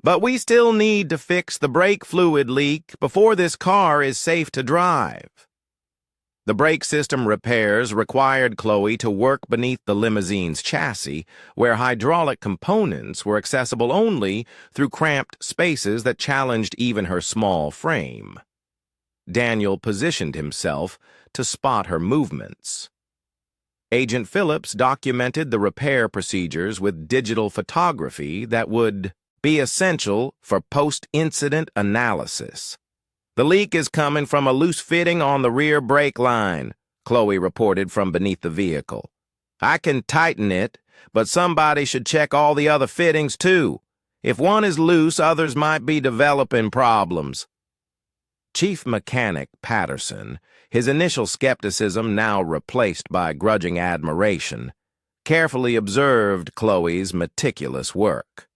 "But we still need to fix the brake fluid leak before this car is safe to drive." The brake system repairs required Khloe to work beneath the limousine's chassis, where hydraulic components were accessible only through cramped spaces that challenged even her small frame. Daniel positioned himself to spot her movements. Agent Phillips documented the repair procedures with digital photography that would be essential for post-incident analysis. "The leak is coming from a loose fitting on the rear brake line," Khloe reported from beneath the vehicle. "I can tighten it, but somebody should check all the other fittings too. If one is loose, others might be developing problems." Chief Mechanic Patterson, his initial skepticism now replaced by grudging admiration, carefully observed Khloe's meticulous work.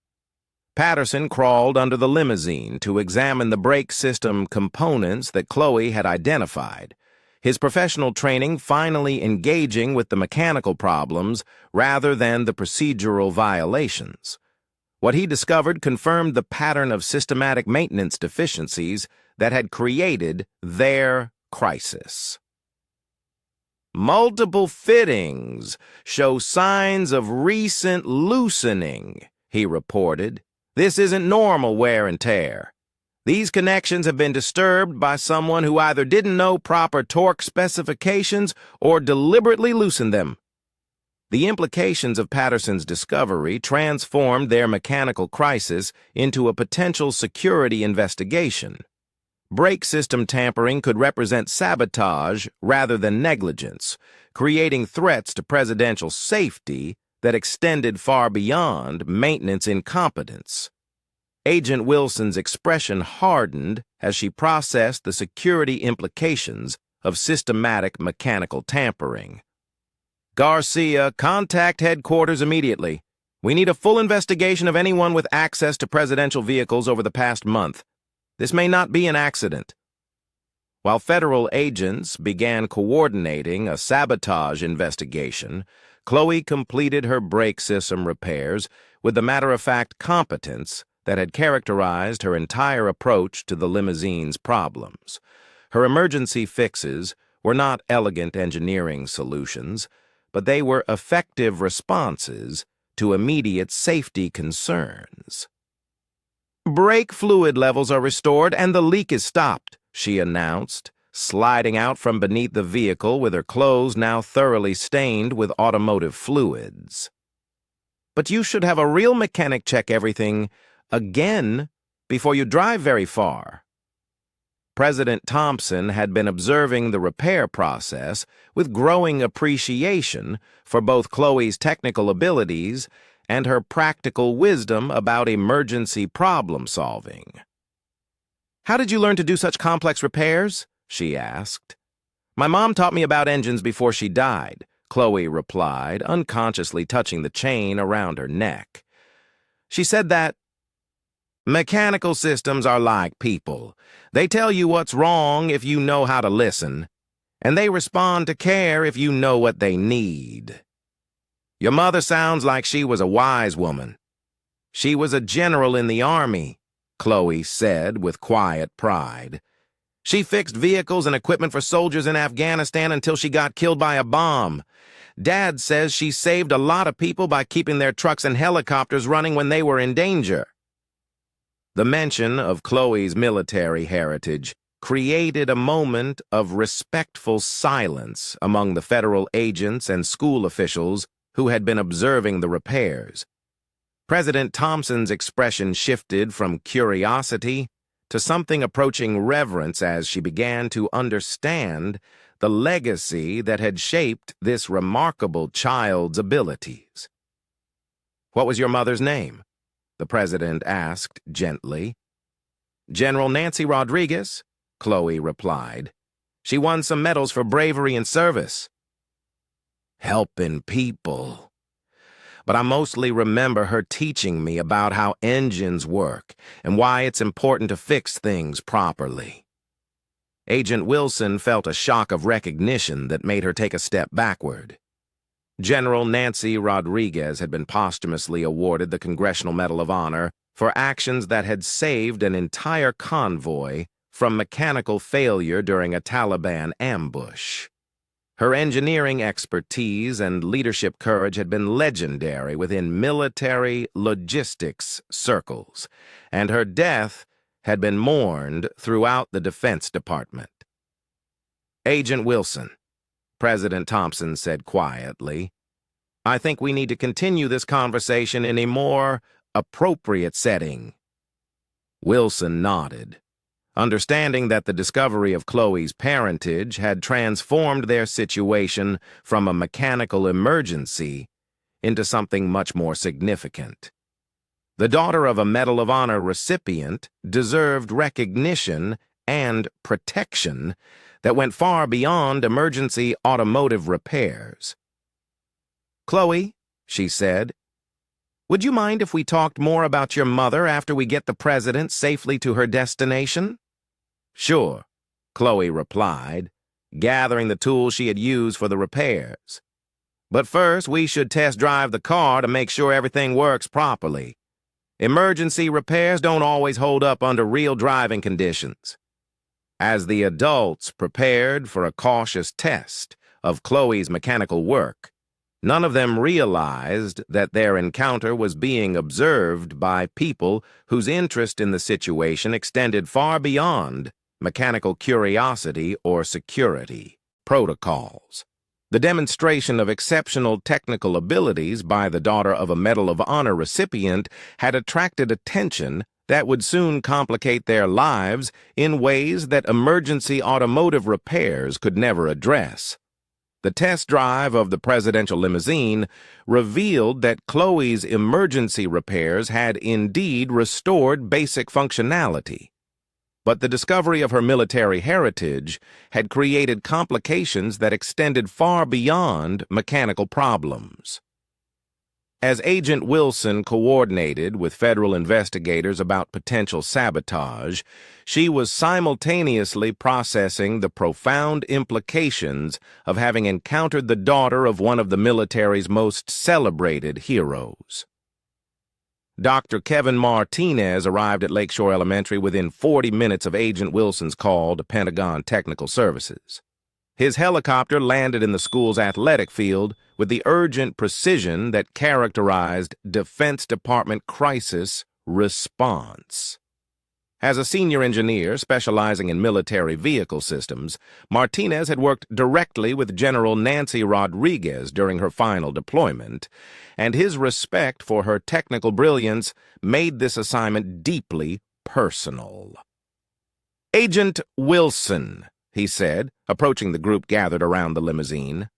Patterson crawled under the limousine to examine the brake system components that Khloe had identified, his professional training finally engaging with the mechanical problems rather than the procedural violations. What he discovered confirmed the pattern of systematic maintenance deficiencies that had created their crisis. "Multiple fittings show signs of recent loosening," he reported. "This isn't normal wear and tear. These connections have been disturbed by someone who either didn't know proper torque specifications or deliberately loosened them." The implications of Patterson's discovery transformed their mechanical crisis into a potential security investigation. Brake system tampering could represent sabotage rather than negligence, creating threats to presidential safety that extended far beyond maintenance incompetence. Agent Wilson's expression hardened as she processed the security implications of systematic mechanical tampering. "Garcia, contact headquarters immediately," We need a full investigation of anyone with access to presidential vehicles over the past month. This may not be an accident. While federal agents began coordinating a sabotage investigation, Khloe completed her brake system repairs with the matter-of-fact competence that had characterized her entire approach to the limousine's problems. Her emergency fixes were not elegant engineering solutions, but they were effective responses to immediate safety concerns. "Brake fluid levels are restored and the leak is stopped," she announced, sliding out from beneath the vehicle with her clothes now thoroughly stained with automotive fluids. "But you should have a real mechanic check everything again before you drive very far." President Thompson had been observing the repair process with growing appreciation for both Khloe's technical abilities and her practical wisdom about emergency problem-solving. "How did you learn to do such complex repairs?" she asked. "My mom taught me about engines before she died," Khloe replied, unconsciously touching the chain around her neck. "She said that mechanical systems are like people. They tell you what's wrong if you know how to listen, and they respond to care if you know what they need. Your mother sounds like she was a wise woman. She was a general in the army," Khloe said with quiet pride. "She fixed vehicles and equipment for soldiers in Afghanistan until she got killed by a bomb. Dad says she saved a lot of people by keeping their trucks and helicopters running when they were in danger." The mention of Khloe's military heritage created a moment of respectful silence among the federal agents and school officials who had been observing the repairs. President Thompson's expression shifted from curiosity to something approaching reverence as she began to understand the legacy that had shaped this remarkable child's abilities. "What was your mother's name?" the president asked gently. "General Nancy Rodriguez," Khloe replied. "She won some medals for bravery and service." "Helping people. But I mostly remember her teaching me about how engines work and why it's important to fix things properly." Agent Wilson felt a shock of recognition that made her take a step backward. General Nancy Rodriguez had been posthumously awarded the Congressional Medal of Honor for actions that had saved an entire convoy from mechanical failure during a Taliban ambush. Her engineering expertise and leadership courage had been legendary within military logistics circles, and her death had been mourned throughout the Defense Department. "Agent Wilson," President Thompson said quietly, "I think we need to continue this conversation in a more appropriate setting." Wilson nodded, understanding that the discovery of Khloe's parentage had transformed their situation from a mechanical emergency into something much more significant. The daughter of a Medal of Honor recipient deserved recognition and protection that went far beyond emergency automotive repairs. "Khloe," she said, "would you mind if we talked more about your mother after we get the president safely to her destination?" "Sure," Khloe replied, gathering the tools she had used for the repairs. "But first, we should test drive the car to make sure everything works properly. Emergency repairs don't always hold up under real driving conditions." As the adults prepared for a cautious test of Khloe's mechanical work, none of them realized that their encounter was being observed by people whose interest in the situation extended far beyond mechanical curiosity or security protocols. The demonstration of exceptional technical abilities by the daughter of a Medal of Honor recipient had attracted attention that would soon complicate their lives in ways that emergency automotive repairs could never address. The test drive of the presidential limousine revealed that Khloe's emergency repairs had indeed restored basic functionality. But the discovery of her military heritage had created complications that extended far beyond mechanical problems. As Agent Wilson coordinated with federal investigators about potential sabotage, she was simultaneously processing the profound implications of having encountered the daughter of one of the military's most celebrated heroes. Dr. Kevin Martinez arrived at Lakeshore Elementary within 40 minutes of Agent Wilson's call to Pentagon Technical Services. His helicopter landed in the school's athletic field with the urgent precision that characterized Defense Department crisis response. As a senior engineer specializing in military vehicle systems, Martinez had worked directly with General Nancy Rodriguez during her final deployment, and his respect for her technical brilliance made this assignment deeply personal. "Agent Wilson," he said, approaching the group gathered around the limousine,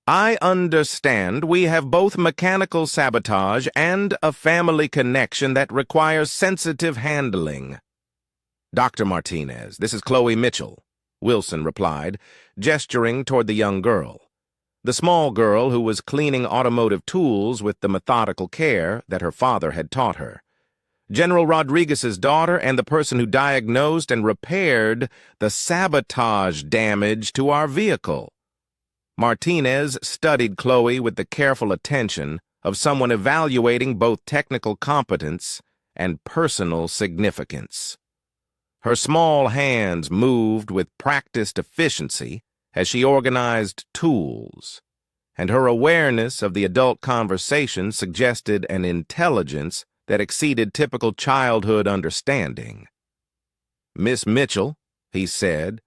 "I understand we have both mechanical sabotage and a family connection that requires sensitive handling." "Dr. Martinez, this is Khloe Mitchell," Wilson replied, gesturing toward the young girl. The small girl who was cleaning automotive tools with the methodical care that her father had taught her. General Rodriguez's daughter and the person who diagnosed and repaired the sabotage damage to our vehicle. Martinez studied Khloe with the careful attention of someone evaluating both technical competence and personal significance. Her small hands moved with practiced efficiency as she organized tools, and her awareness of the adult conversation suggested an intelligence that exceeded typical childhood understanding. "Miss Mitchell," he said,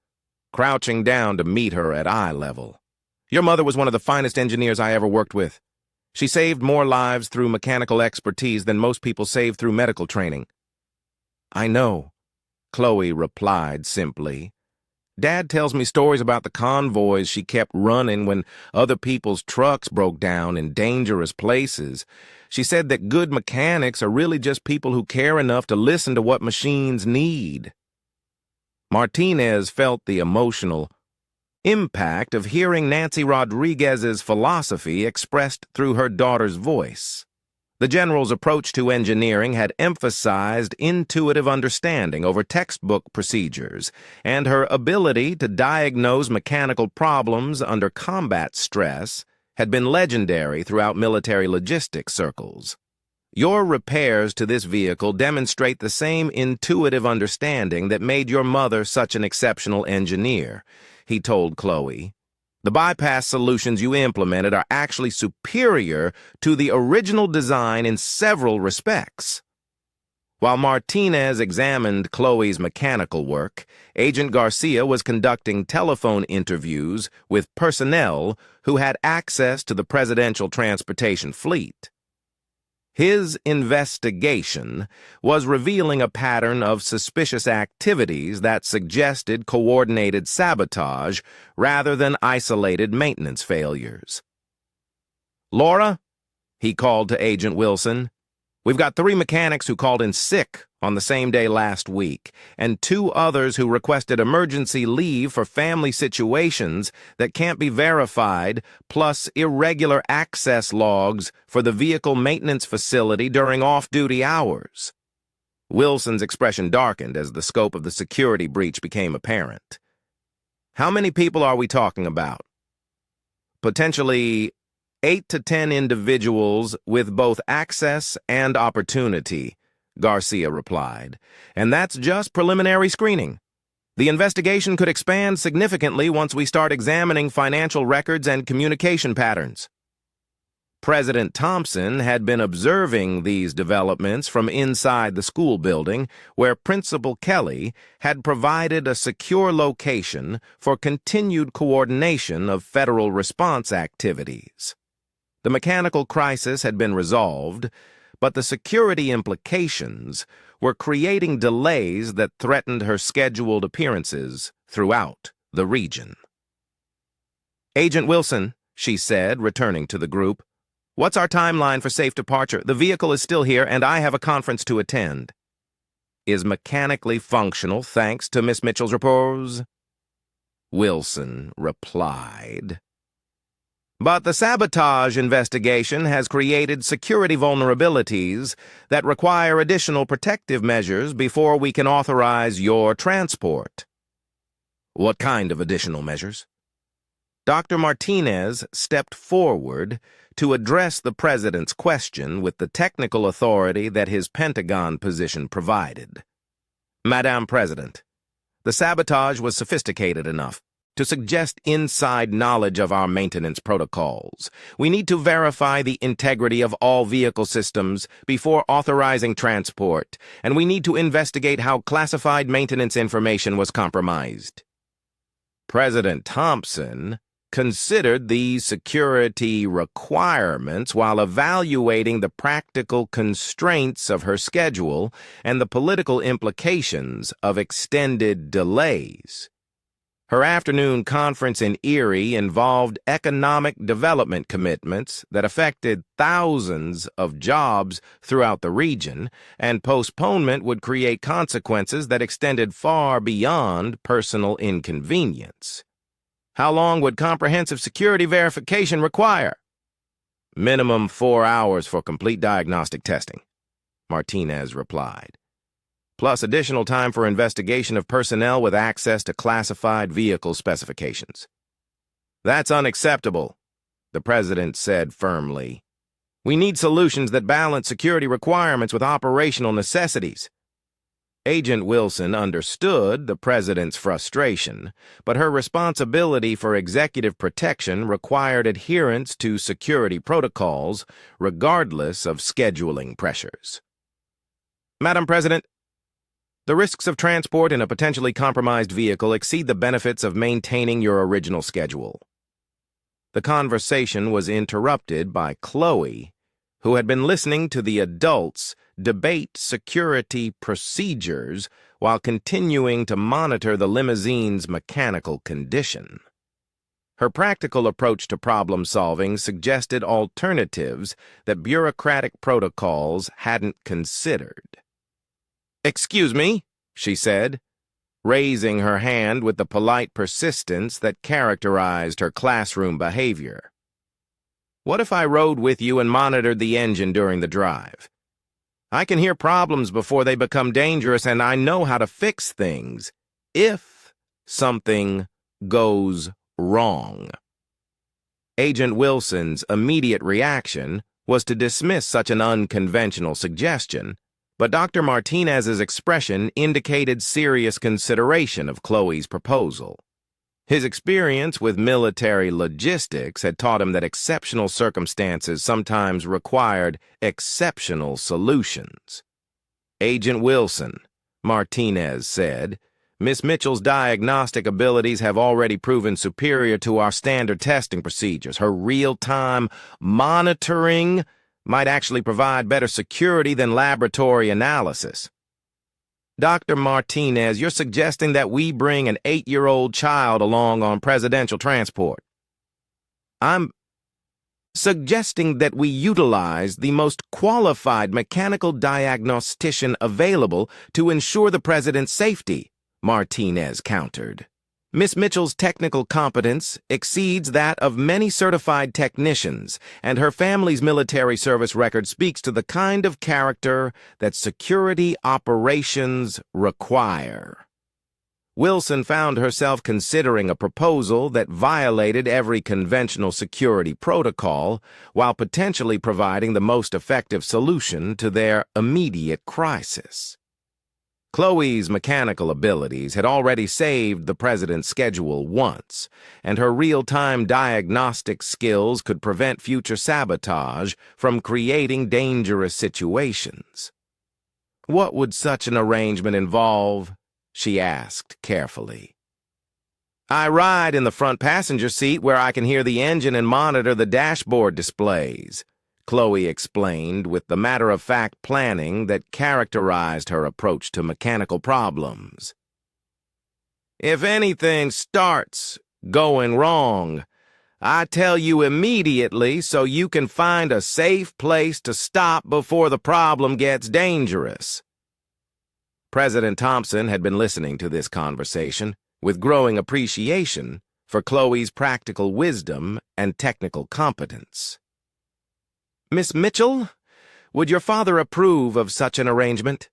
crouching down to meet her at eye level, "your mother was one of the finest engineers I ever worked with. She saved more lives through mechanical expertise than most people save through medical training." "I know," Khloe replied simply. "Dad tells me stories about the convoys she kept running when other people's trucks broke down in dangerous places. She said that good mechanics are really just people who care enough to listen to what machines need." Martinez felt the emotional impact of hearing Nancy Rodriguez's philosophy expressed through her daughter's voice. The general's approach to engineering had emphasized intuitive understanding over textbook procedures, and her ability to diagnose mechanical problems under combat stress had been legendary throughout military logistics circles. "Your repairs to this vehicle demonstrate the same intuitive understanding that made your mother such an exceptional engineer," he told Khloe. "The bypass solutions you implemented are actually superior to the original design in several respects." While Martinez examined Khloe's mechanical work, Agent Garcia was conducting telephone interviews with personnel who had access to the presidential transportation fleet. His investigation was revealing a pattern of suspicious activities that suggested coordinated sabotage rather than isolated maintenance failures. "Laura," he called to Agent Wilson, "we've got 3 mechanics who called in sick on the same day last week, and 2 others who requested emergency leave for family situations that can't be verified, plus irregular access logs for the vehicle maintenance facility during off-duty hours." Wilson's expression darkened as the scope of the security breach became apparent. "How many people are we talking about?" "Potentially 8 to 10 individuals with both access and opportunity," Garcia replied, "and that's just preliminary screening. The investigation could expand significantly once we start examining financial records and communication patterns." President Thompson had been observing these developments from inside the school building, where Principal Kelly had provided a secure location for continued coordination of federal response activities. The mechanical crisis had been resolved, but the security implications were creating delays that threatened her scheduled appearances throughout the region. "Agent Wilson," she said, returning to the group, "what's our timeline for safe departure? The vehicle is still here, and I have a conference to attend." "Is mechanically functional thanks to Miss Mitchell's reports?" Wilson replied. But the sabotage investigation has created security vulnerabilities that require additional protective measures before we can authorize your transport. What kind of additional measures? Dr. Martinez stepped forward to address the president's question with the technical authority that his Pentagon position provided. Madam President, the sabotage was sophisticated enough to suggest inside knowledge of our maintenance protocols. We need to verify the integrity of all vehicle systems before authorizing transport, and we need to investigate how classified maintenance information was compromised. President Thompson considered these security requirements while evaluating the practical constraints of her schedule and the political implications of extended delays. Her afternoon conference in Erie involved economic development commitments that affected thousands of jobs throughout the region, and postponement would create consequences that extended far beyond personal inconvenience. How long would comprehensive security verification require? Minimum 4 hours for complete diagnostic testing, Martinez replied, plus additional time for investigation of personnel with access to classified vehicle specifications. That's unacceptable, the president said firmly. We need solutions that balance security requirements with operational necessities. Agent Wilson understood the president's frustration, but her responsibility for executive protection required adherence to security protocols, regardless of scheduling pressures. Madam President, the risks of transport in a potentially compromised vehicle exceed the benefits of maintaining your original schedule. The conversation was interrupted by Khloe, who had been listening to the adults debate security procedures while continuing to monitor the limousine's mechanical condition. Her practical approach to problem-solving suggested alternatives that bureaucratic protocols hadn't considered. "Excuse me," she said, raising her hand with the polite persistence that characterized her classroom behavior. "What if I rode with you and monitored the engine during the drive? I can hear problems before they become dangerous, and I know how to fix things if something goes wrong." Agent Wilson's immediate reaction was to dismiss such an unconventional suggestion, but Dr. Martinez's expression indicated serious consideration of Khloe's proposal. His experience with military logistics had taught him that exceptional circumstances sometimes required exceptional solutions. "Agent Wilson," Martinez said, "Miss Mitchell's diagnostic abilities have already proven superior to our standard testing procedures. Her real-time monitoring might actually provide better security than laboratory analysis." "Dr. Martinez, you're suggesting that we bring an 8-year-old child along on presidential transport." "I'm suggesting that we utilize the most qualified mechanical diagnostician available to ensure the president's safety," Martinez countered. "Miss Mitchell's technical competence exceeds that of many certified technicians, and her family's military service record speaks to the kind of character that security operations require." Wilson found herself considering a proposal that violated every conventional security protocol while potentially providing the most effective solution to their immediate crisis. Khloe's mechanical abilities had already saved the president's schedule once, and her real-time diagnostic skills could prevent future sabotage from creating dangerous situations. "What would such an arrangement involve?" she asked carefully. "I ride in the front passenger seat where I can hear the engine and monitor the dashboard displays," Khloe explained with the matter-of-fact planning that characterized her approach to mechanical problems. "If anything starts going wrong, I tell you immediately so you can find a safe place to stop before the problem gets dangerous." President Thompson had been listening to this conversation with growing appreciation for Khloe's practical wisdom and technical competence. "Miss Mitchell, would your father approve of such an arrangement?"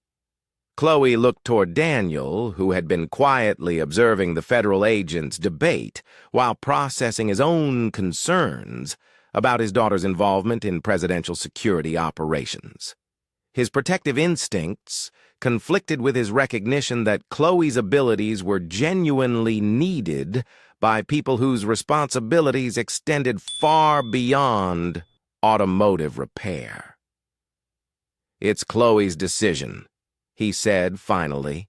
Khloe looked toward Daniel, who had been quietly observing the federal agent's debate while processing his own concerns about his daughter's involvement in presidential security operations. His protective instincts conflicted with his recognition that Khloe's abilities were genuinely needed by people whose responsibilities extended far beyond automotive repair. "It's Khloe's decision," he said finally.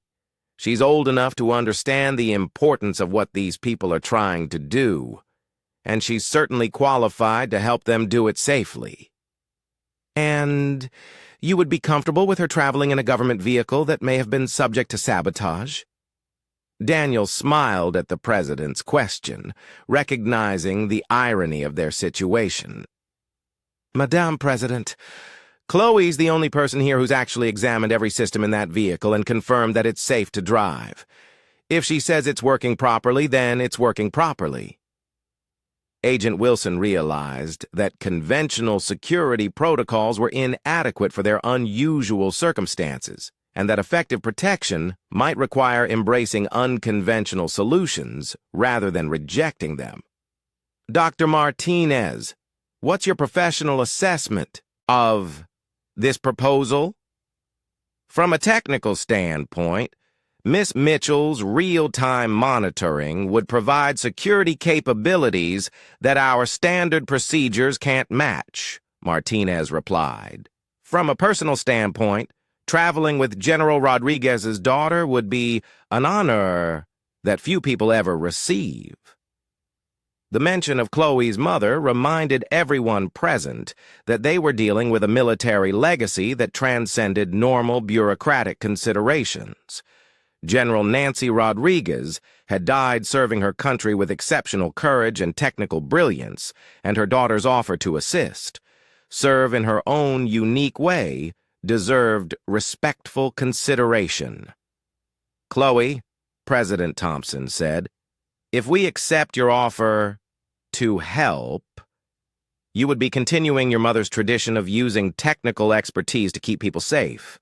"She's old enough to understand the importance of what these people are trying to do, and she's certainly qualified to help them do it safely." "And you would be comfortable with her traveling in a government vehicle that may have been subject to sabotage?" Daniel smiled at the president's question, recognizing the irony of their situation. "Madame President, Khloe's the only person here who's actually examined every system in that vehicle and confirmed that it's safe to drive. If she says it's working properly, then it's working properly." Agent Wilson realized that conventional security protocols were inadequate for their unusual circumstances, and that effective protection might require embracing unconventional solutions rather than rejecting them. "Dr. Martinez, what's your professional assessment of this proposal?" "From a technical standpoint, Miss Mitchell's real-time monitoring would provide security capabilities that our standard procedures can't match," Martinez replied. "From a personal standpoint, traveling with General Rodriguez's daughter would be an honor that few people ever receive." The mention of Khloe's mother reminded everyone present that they were dealing with a military legacy that transcended normal bureaucratic considerations. General Nancy Rodriguez had died serving her country with exceptional courage and technical brilliance, and her daughter's offer to assist, serve in her own unique way, deserved respectful consideration. "Khloe," President Thompson said, "if we accept your offer to help, you would be continuing your mother's tradition of using technical expertise to keep people safe.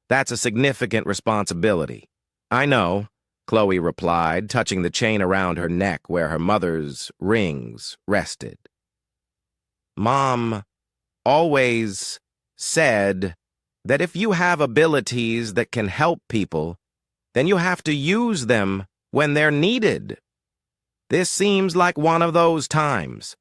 That's a significant responsibility." "I know," Khloe replied, touching the chain around her neck where her mother's rings rested. "Mom always said that if you have abilities that can help people, then you have to use them when they're needed. This seems like one of those times."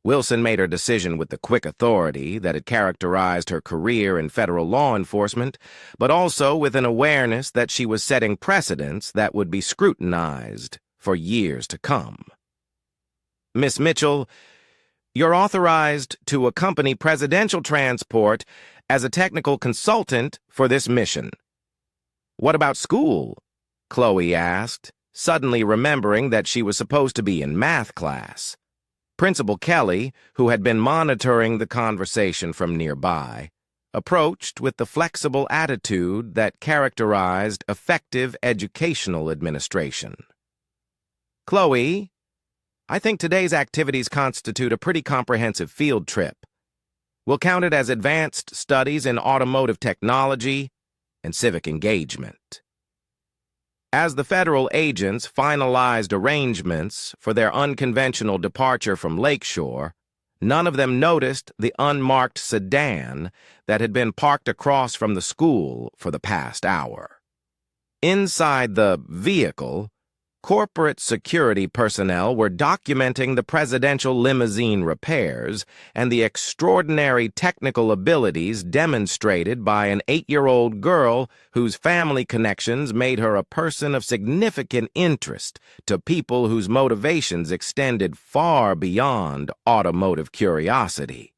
Wilson made her decision with the quick authority that had characterized her career in federal law enforcement, but also with an awareness that she was setting precedents that would be scrutinized for years to come. "Miss Mitchell, you're authorized to accompany presidential transport as a technical consultant for this mission." "What about school?" Khloe asked, suddenly remembering that she was supposed to be in math class. Principal Kelly, who had been monitoring the conversation from nearby, approached with the flexible attitude that characterized effective educational administration. "Khloe, I think today's activities constitute a pretty comprehensive field trip. We'll count it as advanced studies in automotive technology and civic engagement." As the federal agents finalized arrangements for their unconventional departure from Lakeshore, none of them noticed the unmarked sedan that had been parked across from the school for the past hour. Inside the vehicle, corporate security personnel were documenting the presidential limousine repairs and the extraordinary technical abilities demonstrated by an 8-year-old girl whose family connections made her a person of significant interest to people whose motivations extended far beyond automotive curiosity.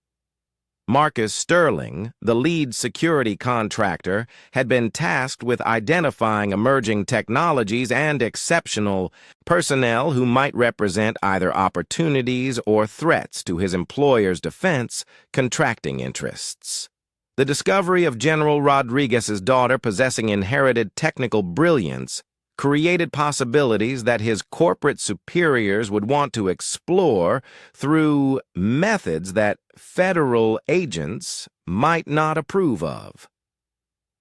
Marcus Sterling, the lead security contractor, had been tasked with identifying emerging technologies and exceptional personnel who might represent either opportunities or threats to his employer's defense contracting interests. The discovery of General Rodriguez's daughter possessing inherited technical brilliance created possibilities that his corporate superiors would want to explore through methods that federal agents might not approve of.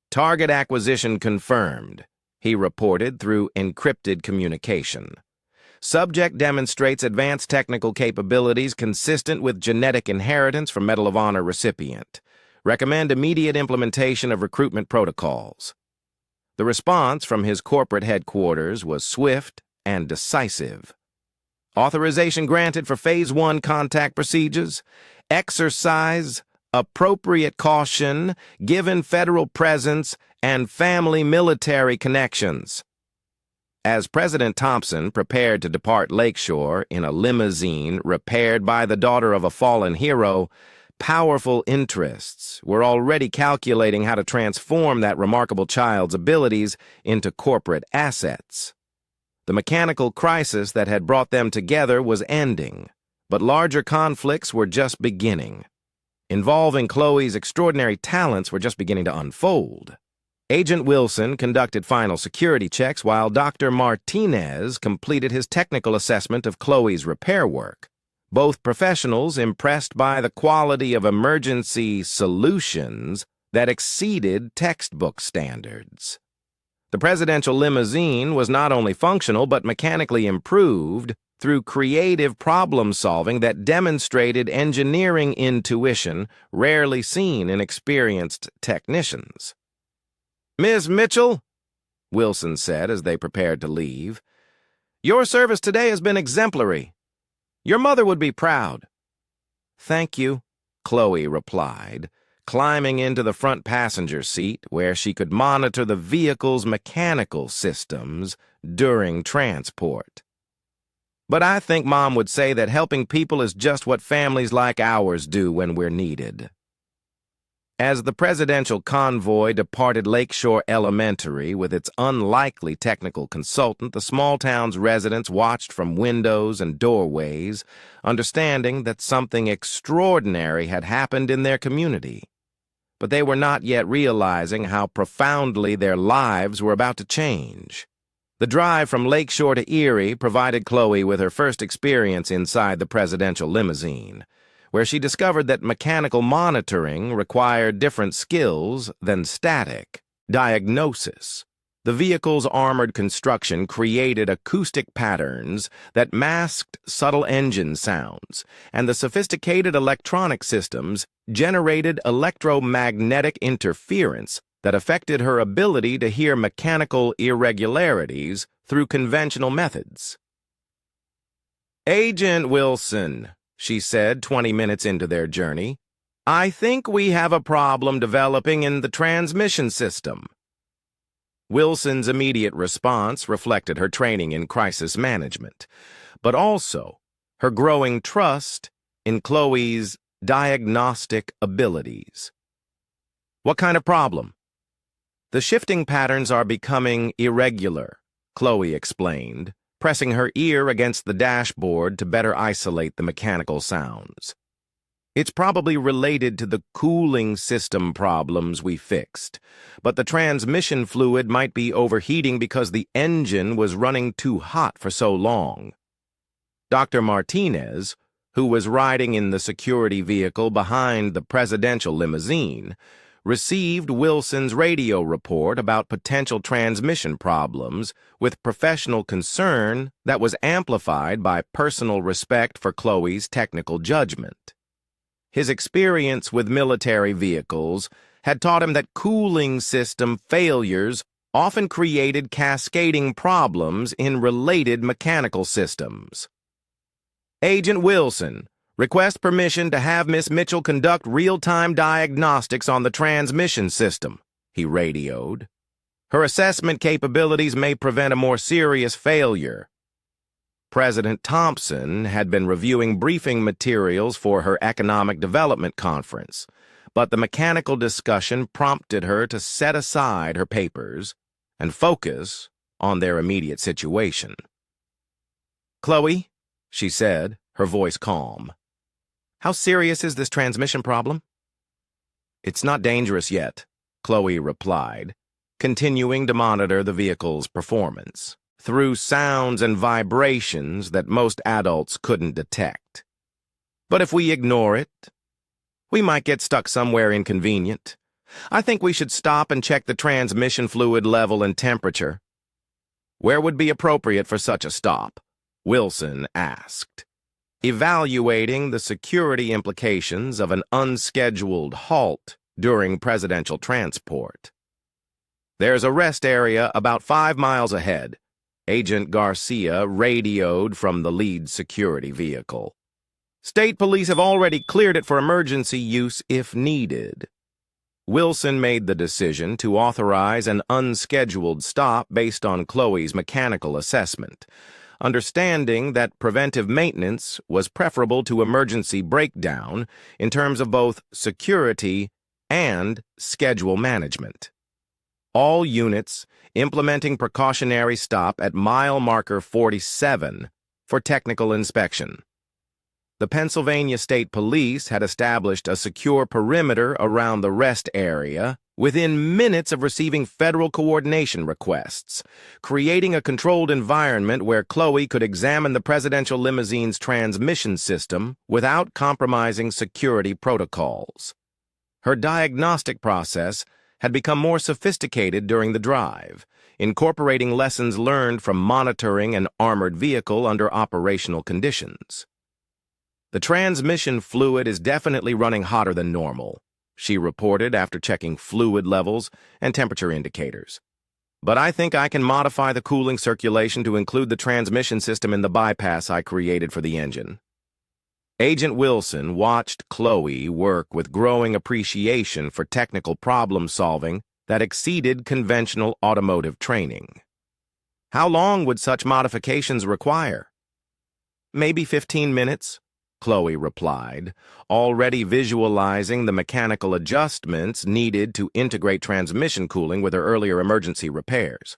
"Target acquisition confirmed," he reported through encrypted communication. "Subject demonstrates advanced technical capabilities consistent with genetic inheritance from Medal of Honor recipient. Recommend immediate implementation of recruitment protocols." The response from his corporate headquarters was swift and decisive. "Authorization granted for Phase 1 contact procedures. Exercise appropriate caution given federal presence and family military connections." As President Thompson prepared to depart Lakeshore in a limousine repaired by the daughter of a fallen hero, powerful interests were already calculating how to transform that remarkable child's abilities into corporate assets. The mechanical crisis that had brought them together was ending, but larger conflicts were just beginning. Involving Khloe's extraordinary talents were just beginning to unfold. Agent Wilson conducted final security checks while Dr. Martinez completed his technical assessment of Khloe's repair work. Both professionals impressed by the quality of emergency solutions that exceeded textbook standards. The presidential limousine was not only functional but mechanically improved through creative problem-solving that demonstrated engineering intuition rarely seen in experienced technicians. "Miss Mitchell," Wilson said as they prepared to leave, "your service today has been exemplary. Your mother would be proud." "Thank you," Khloe replied, climbing into the front passenger seat where she could monitor the vehicle's mechanical systems during transport. "But I think Mom would say that helping people is just what families like ours do when we're needed." As the presidential convoy departed Lakeshore Elementary with its unlikely technical consultant, the small town's residents watched from windows and doorways, understanding that something extraordinary had happened in their community. But they were not yet realizing how profoundly their lives were about to change. The drive from Lakeshore to Erie provided Khloe with her first experience inside the presidential limousine, where she discovered that mechanical monitoring required different skills than static diagnosis. The vehicle's armored construction created acoustic patterns that masked subtle engine sounds, and the sophisticated electronic systems generated electromagnetic interference that affected her ability to hear mechanical irregularities through conventional methods. "Agent Wilson," she said 20 minutes into their journey, "I think we have a problem developing in the transmission system." Wilson's immediate response reflected her training in crisis management, but also her growing trust in Khloe's diagnostic abilities. "What kind of problem?" "The shifting patterns are becoming irregular," Khloe explained, pressing her ear against the dashboard to better isolate the mechanical sounds. "It's probably related to the cooling system problems we fixed, but the transmission fluid might be overheating because the engine was running too hot for so long." Dr. Martinez, who was riding in the security vehicle behind the presidential limousine, received Wilson's radio report about potential transmission problems with professional concern that was amplified by personal respect for Khloe's technical judgment. His experience with military vehicles had taught him that cooling system failures often created cascading problems in related mechanical systems. "Agent Wilson, request permission to have Miss Mitchell conduct real-time diagnostics on the transmission system," he radioed. "Her assessment capabilities may prevent a more serious failure." President Thompson had been reviewing briefing materials for her economic development conference, but the mechanical discussion prompted her to set aside her papers and focus on their immediate situation. "Khloe," she said, her voice calm, "how serious is this transmission problem?" "It's not dangerous yet," Khloe replied. continuing to monitor the vehicle's performance through sounds and vibrations that most adults couldn't detect. But if we ignore it, we might get stuck somewhere inconvenient. I think we should stop and check the transmission fluid level and temperature. Where would be appropriate for such a stop? Wilson asked, evaluating the security implications of an unscheduled halt during presidential transport. There's a rest area about 5 miles ahead. Agent Garcia radioed from the lead security vehicle. State police have already cleared it for emergency use if needed. Wilson made the decision to authorize an unscheduled stop based on Khloe's mechanical assessment, understanding that preventive maintenance was preferable to emergency breakdown in terms of both security and schedule management. All units implementing precautionary stop at mile marker 47 for technical inspection. The Pennsylvania State Police had established a secure perimeter around the rest area within minutes of receiving federal coordination requests, creating a controlled environment where Khloe could examine the presidential limousine's transmission system without compromising security protocols. Her diagnostic process had become more sophisticated during the drive, incorporating lessons learned from monitoring an armored vehicle under operational conditions. The transmission fluid is definitely running hotter than normal, she reported after checking fluid levels and temperature indicators. But I think I can modify the cooling circulation to include the transmission system in the bypass I created for the engine. Agent Wilson watched Khloe work with growing appreciation for technical problem-solving that exceeded conventional automotive training. How long would such modifications require? Maybe 15 minutes, Khloe replied, already visualizing the mechanical adjustments needed to integrate transmission cooling with her earlier emergency repairs.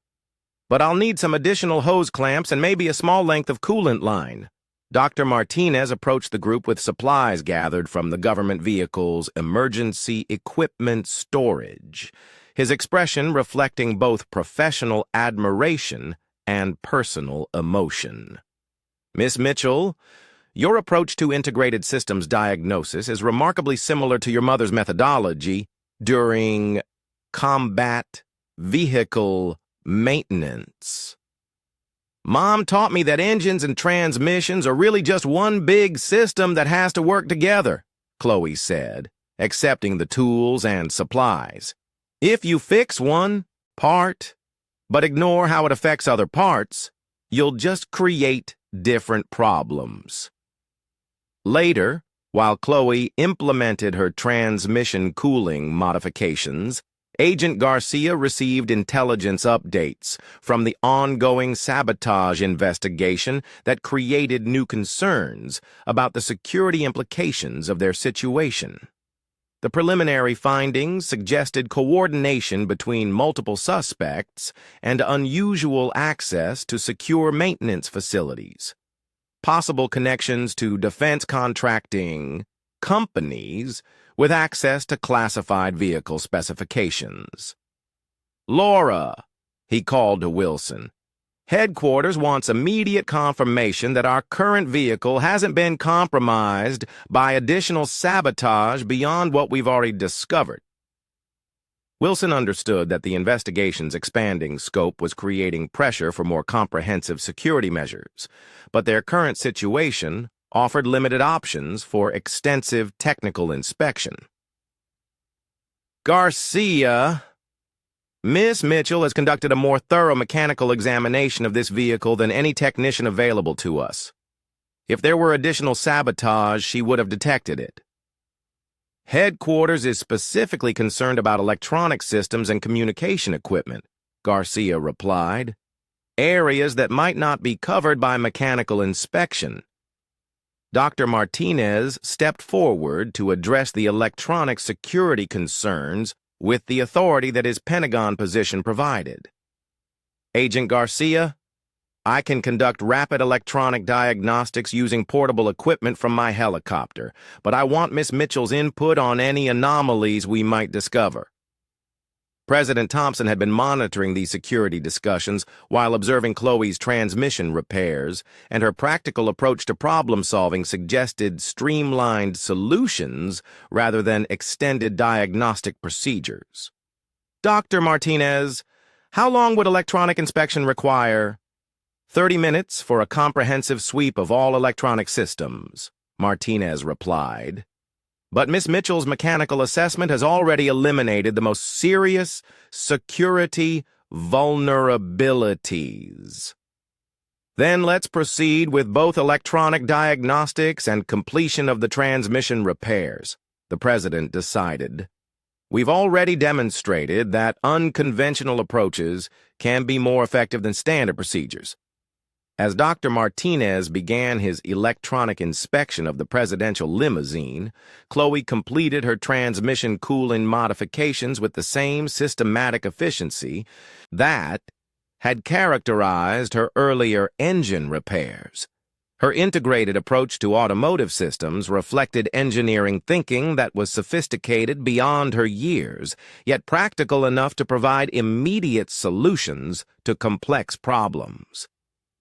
But I'll need some additional hose clamps and maybe a small length of coolant line. Dr. Martinez approached the group with supplies gathered from the government vehicle's emergency equipment storage, his expression reflecting both professional admiration and personal emotion. Miss Mitchell, your approach to integrated systems diagnosis is remarkably similar to your mother's methodology during combat vehicle maintenance. Mom taught me that engines and transmissions are really just one big system that has to work together, Khloe said, accepting the tools and supplies. If you fix one part, but ignore how it affects other parts, you'll just create different problems. Later, while Khloe implemented her transmission cooling modifications, Agent Garcia received intelligence updates from the ongoing sabotage investigation that created new concerns about the security implications of their situation. The preliminary findings suggested coordination between multiple suspects and unusual access to secure maintenance facilities, possible connections to defense contracting companies with access to classified vehicle specifications. Laura, he called to Wilson, headquarters wants immediate confirmation that our current vehicle hasn't been compromised by additional sabotage beyond what we've already discovered. Wilson understood that the investigation's expanding scope was creating pressure for more comprehensive security measures, but their current situation offered limited options for extensive technical inspection. Garcia, Miss Mitchell has conducted a more thorough mechanical examination of this vehicle than any technician available to us. If there were additional sabotage, she would have detected it. Headquarters is specifically concerned about electronic systems and communication equipment, Garcia replied, areas that might not be covered by mechanical inspection. Dr. Martinez stepped forward to address the electronic security concerns with the authority that his Pentagon position provided. Agent Garcia, I can conduct rapid electronic diagnostics using portable equipment from my helicopter, but I want Miss Mitchell's input on any anomalies we might discover. President Thompson had been monitoring these security discussions while observing Khloe's transmission repairs, and her practical approach to problem-solving suggested streamlined solutions rather than extended diagnostic procedures. Dr. Martinez, how long would electronic inspection require? 30 minutes for a comprehensive sweep of all electronic systems, Martinez replied. But Miss Mitchell's mechanical assessment has already eliminated the most serious security vulnerabilities. Then let's proceed with both electronic diagnostics and completion of the transmission repairs, the president decided. We've already demonstrated that unconventional approaches can be more effective than standard procedures. As Dr. Martinez began his electronic inspection of the presidential limousine, Khloe completed her transmission cooling modifications with the same systematic efficiency that had characterized her earlier engine repairs. Her integrated approach to automotive systems reflected engineering thinking that was sophisticated beyond her years, yet practical enough to provide immediate solutions to complex problems.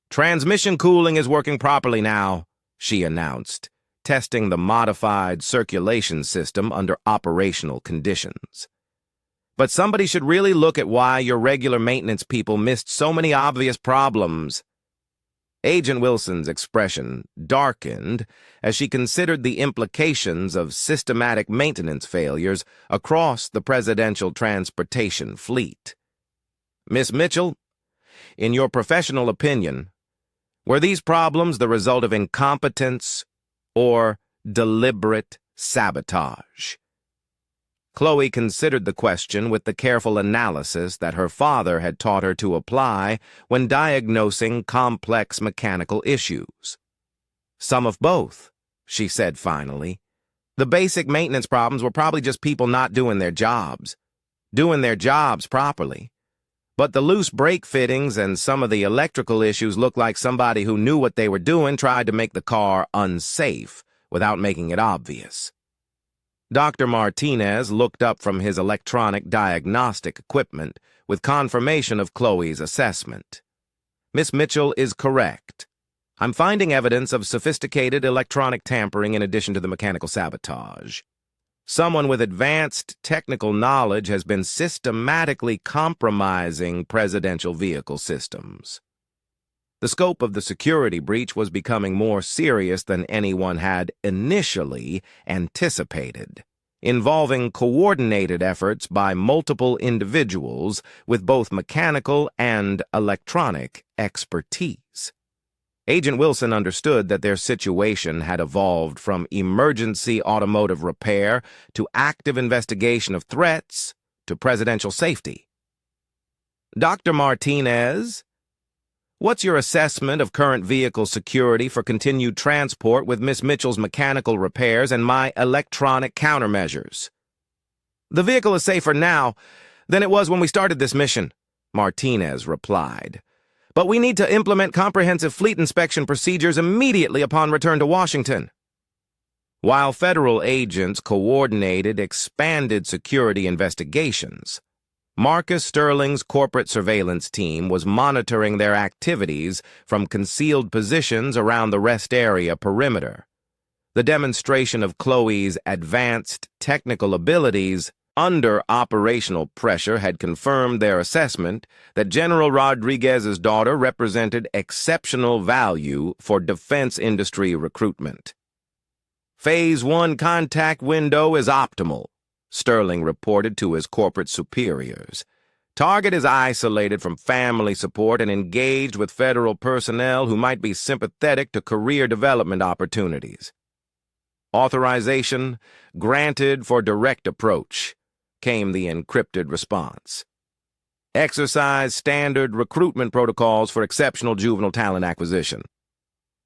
Transmission cooling is working properly now, she announced, testing the modified circulation system under operational conditions. But somebody should really look at why your regular maintenance people missed so many obvious problems. Agent Wilson's expression darkened as she considered the implications of systematic maintenance failures across the presidential transportation fleet. Miss Mitchell, in your professional opinion, were these problems the result of incompetence or deliberate sabotage? Khloe considered the question with the careful analysis that her father had taught her to apply when diagnosing complex mechanical issues. Some of both, she said finally. The basic maintenance problems were probably just people not doing their jobs properly. But the loose brake fittings and some of the electrical issues looked like somebody who knew what they were doing tried to make the car unsafe without making it obvious. Dr. Martinez looked up from his electronic diagnostic equipment with confirmation of Khloe's assessment. Miss Mitchell is correct. I'm finding evidence of sophisticated electronic tampering in addition to the mechanical sabotage. Someone with advanced technical knowledge has been systematically compromising presidential vehicle systems. The scope of the security breach was becoming more serious than anyone had initially anticipated, involving coordinated efforts by multiple individuals with both mechanical and electronic expertise. Agent Wilson understood that their situation had evolved from emergency automotive repair to active investigation of threats to presidential safety. Dr. Martinez, what's your assessment of current vehicle security for continued transport with Miss Mitchell's mechanical repairs and my electronic countermeasures? The vehicle is safer now than it was when we started this mission, Martinez replied. But we need to implement comprehensive fleet inspection procedures immediately upon return to Washington. While federal agents coordinated expanded security investigations, Marcus Sterling's corporate surveillance team was monitoring their activities from concealed positions around the rest area perimeter. The demonstration of Khloe's advanced technical abilities under operational pressure had confirmed their assessment that General Rodriguez's daughter represented exceptional value for defense industry recruitment. Phase 1 contact window is optimal, Sterling reported to his corporate superiors. Target is isolated from family support and engaged with federal personnel who might be sympathetic to career development opportunities. Authorization granted for direct approach, came the encrypted response. Exercise standard recruitment protocols for exceptional juvenile talent acquisition.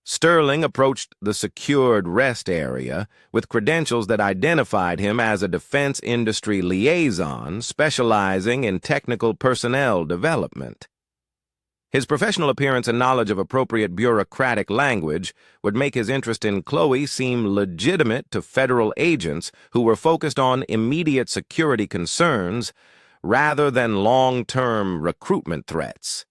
Sterling approached the secured rest area with credentials that identified him as a defense industry liaison specializing in technical personnel development. His professional appearance and knowledge of appropriate bureaucratic language would make his interest in Khloe seem legitimate to federal agents who were focused on immediate security concerns rather than long-term recruitment threats.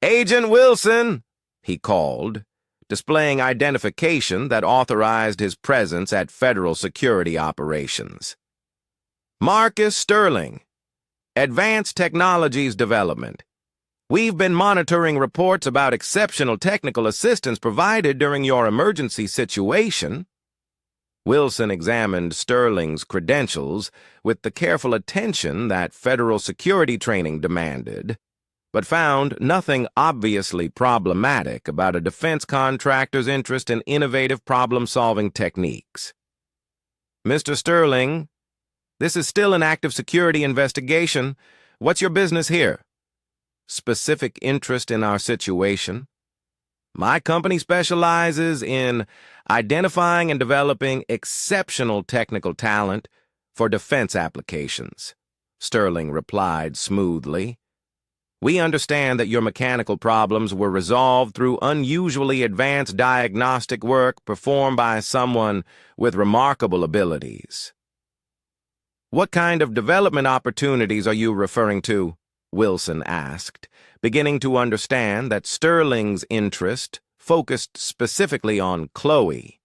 "Agent Wilson," he called, displaying identification that authorized his presence at federal security operations. "Marcus Sterling, Advanced Technologies Development. We've been monitoring reports about exceptional technical assistance provided during your emergency situation." Wilson examined Sterling's credentials with the careful attention that federal security training demanded, but found nothing obviously problematic about a defense contractor's interest in innovative problem-solving techniques. "Mr. Sterling, this is still an active security investigation. What's your business here?" "Specific interest in our situation. My company specializes in identifying and developing exceptional technical talent for defense applications," Sterling replied smoothly. "We understand that your mechanical problems were resolved through unusually advanced diagnostic work performed by someone with remarkable abilities." "What kind of development opportunities are you referring to?" Wilson asked, beginning to understand that Sterling's interest focused specifically on Khloe.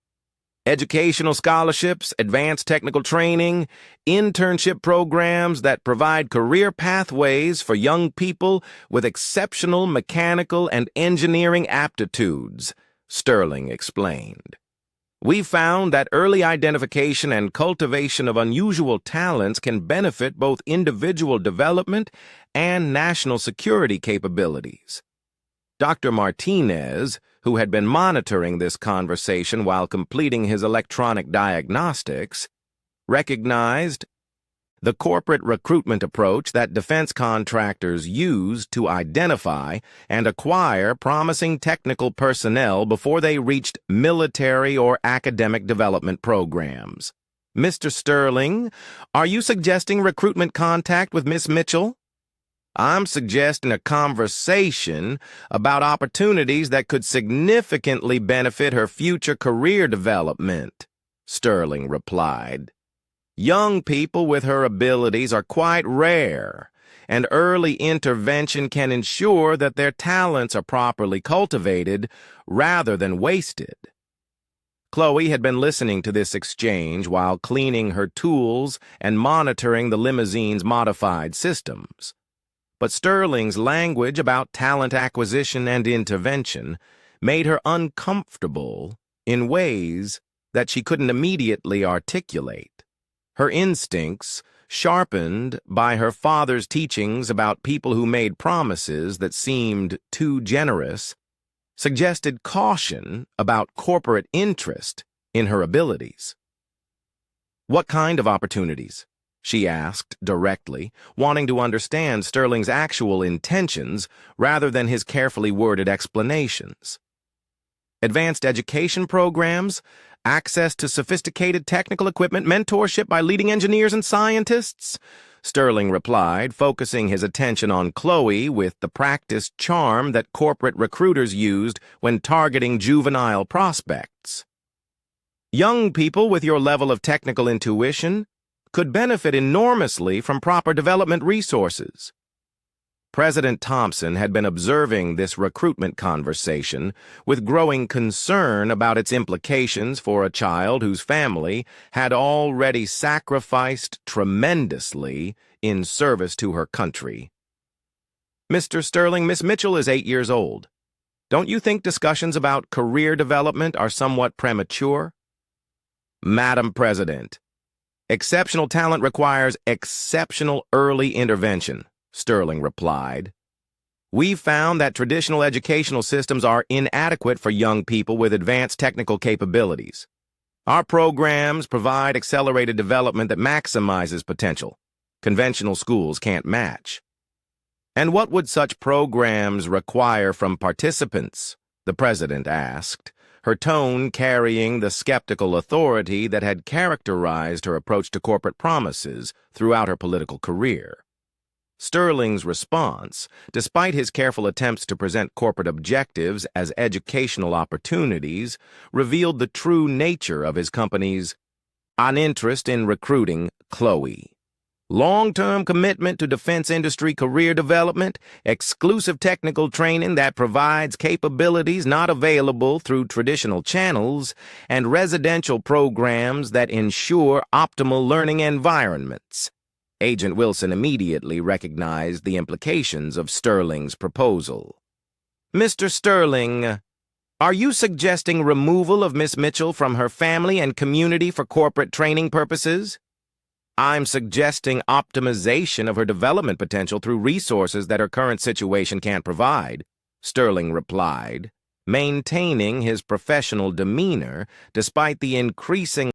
"Educational scholarships, advanced technical training, internship programs that provide career pathways for young people with exceptional mechanical and engineering aptitudes," Sterling explained. "We found that early identification and cultivation of unusual talents can benefit both individual development and national security capabilities." Dr. Martinez, who had been monitoring this conversation while completing his electronic diagnostics, recognized the corporate recruitment approach that defense contractors use to identify and acquire promising technical personnel before they reached military or academic development programs. "Mr. Sterling, are you suggesting recruitment contact with Miss Mitchell?" "I'm suggesting a conversation about opportunities that could significantly benefit her future career development," Sterling replied. "Young people with her abilities are quite rare, and early intervention can ensure that their talents are properly cultivated rather than wasted." Khloe had been listening to this exchange while cleaning her tools and monitoring the limousine's modified systems. But Sterling's language about talent acquisition and intervention made her uncomfortable in ways that she couldn't immediately articulate. Her instincts, sharpened by her father's teachings about people who made promises that seemed too generous, suggested caution about corporate interest in her abilities. "What kind of opportunities?" she asked directly, wanting to understand Sterling's actual intentions rather than his carefully worded explanations. "Advanced education programs, access to sophisticated technical equipment, mentorship by leading engineers and scientists," Sterling replied, focusing his attention on Khloe with the practiced charm that corporate recruiters used when targeting juvenile prospects. "Young people with your level of technical intuition could benefit enormously from proper development resources." President Thompson had been observing this recruitment conversation with growing concern about its implications for a child whose family had already sacrificed tremendously in service to her country. "Mr. Sterling, Miss Mitchell is 8 years old. Don't you think discussions about career development are somewhat premature?" "Madam President, exceptional talent requires exceptional early intervention," Sterling replied. "We found that traditional educational systems are inadequate for young people with advanced technical capabilities. Our programs provide accelerated development that maximizes potential. Conventional schools can't match." "And what would such programs require from participants?" the president asked, her tone carrying the skeptical authority that had characterized her approach to corporate promises throughout her political career. Sterling's response, despite his careful attempts to present corporate objectives as educational opportunities, revealed the true nature of his company's interest in recruiting Khloe. long-term commitment to defense industry career development, exclusive technical training that provides capabilities not available through traditional channels, and residential programs that ensure optimal learning environments. Agent Wilson immediately recognized the implications of Sterling's proposal. Mr. Sterling, are you suggesting removal of Miss Mitchell from her family and community for corporate training purposes? I'm suggesting optimization of her development potential through resources that her current situation can't provide, Sterling replied, maintaining his professional demeanor despite the increasing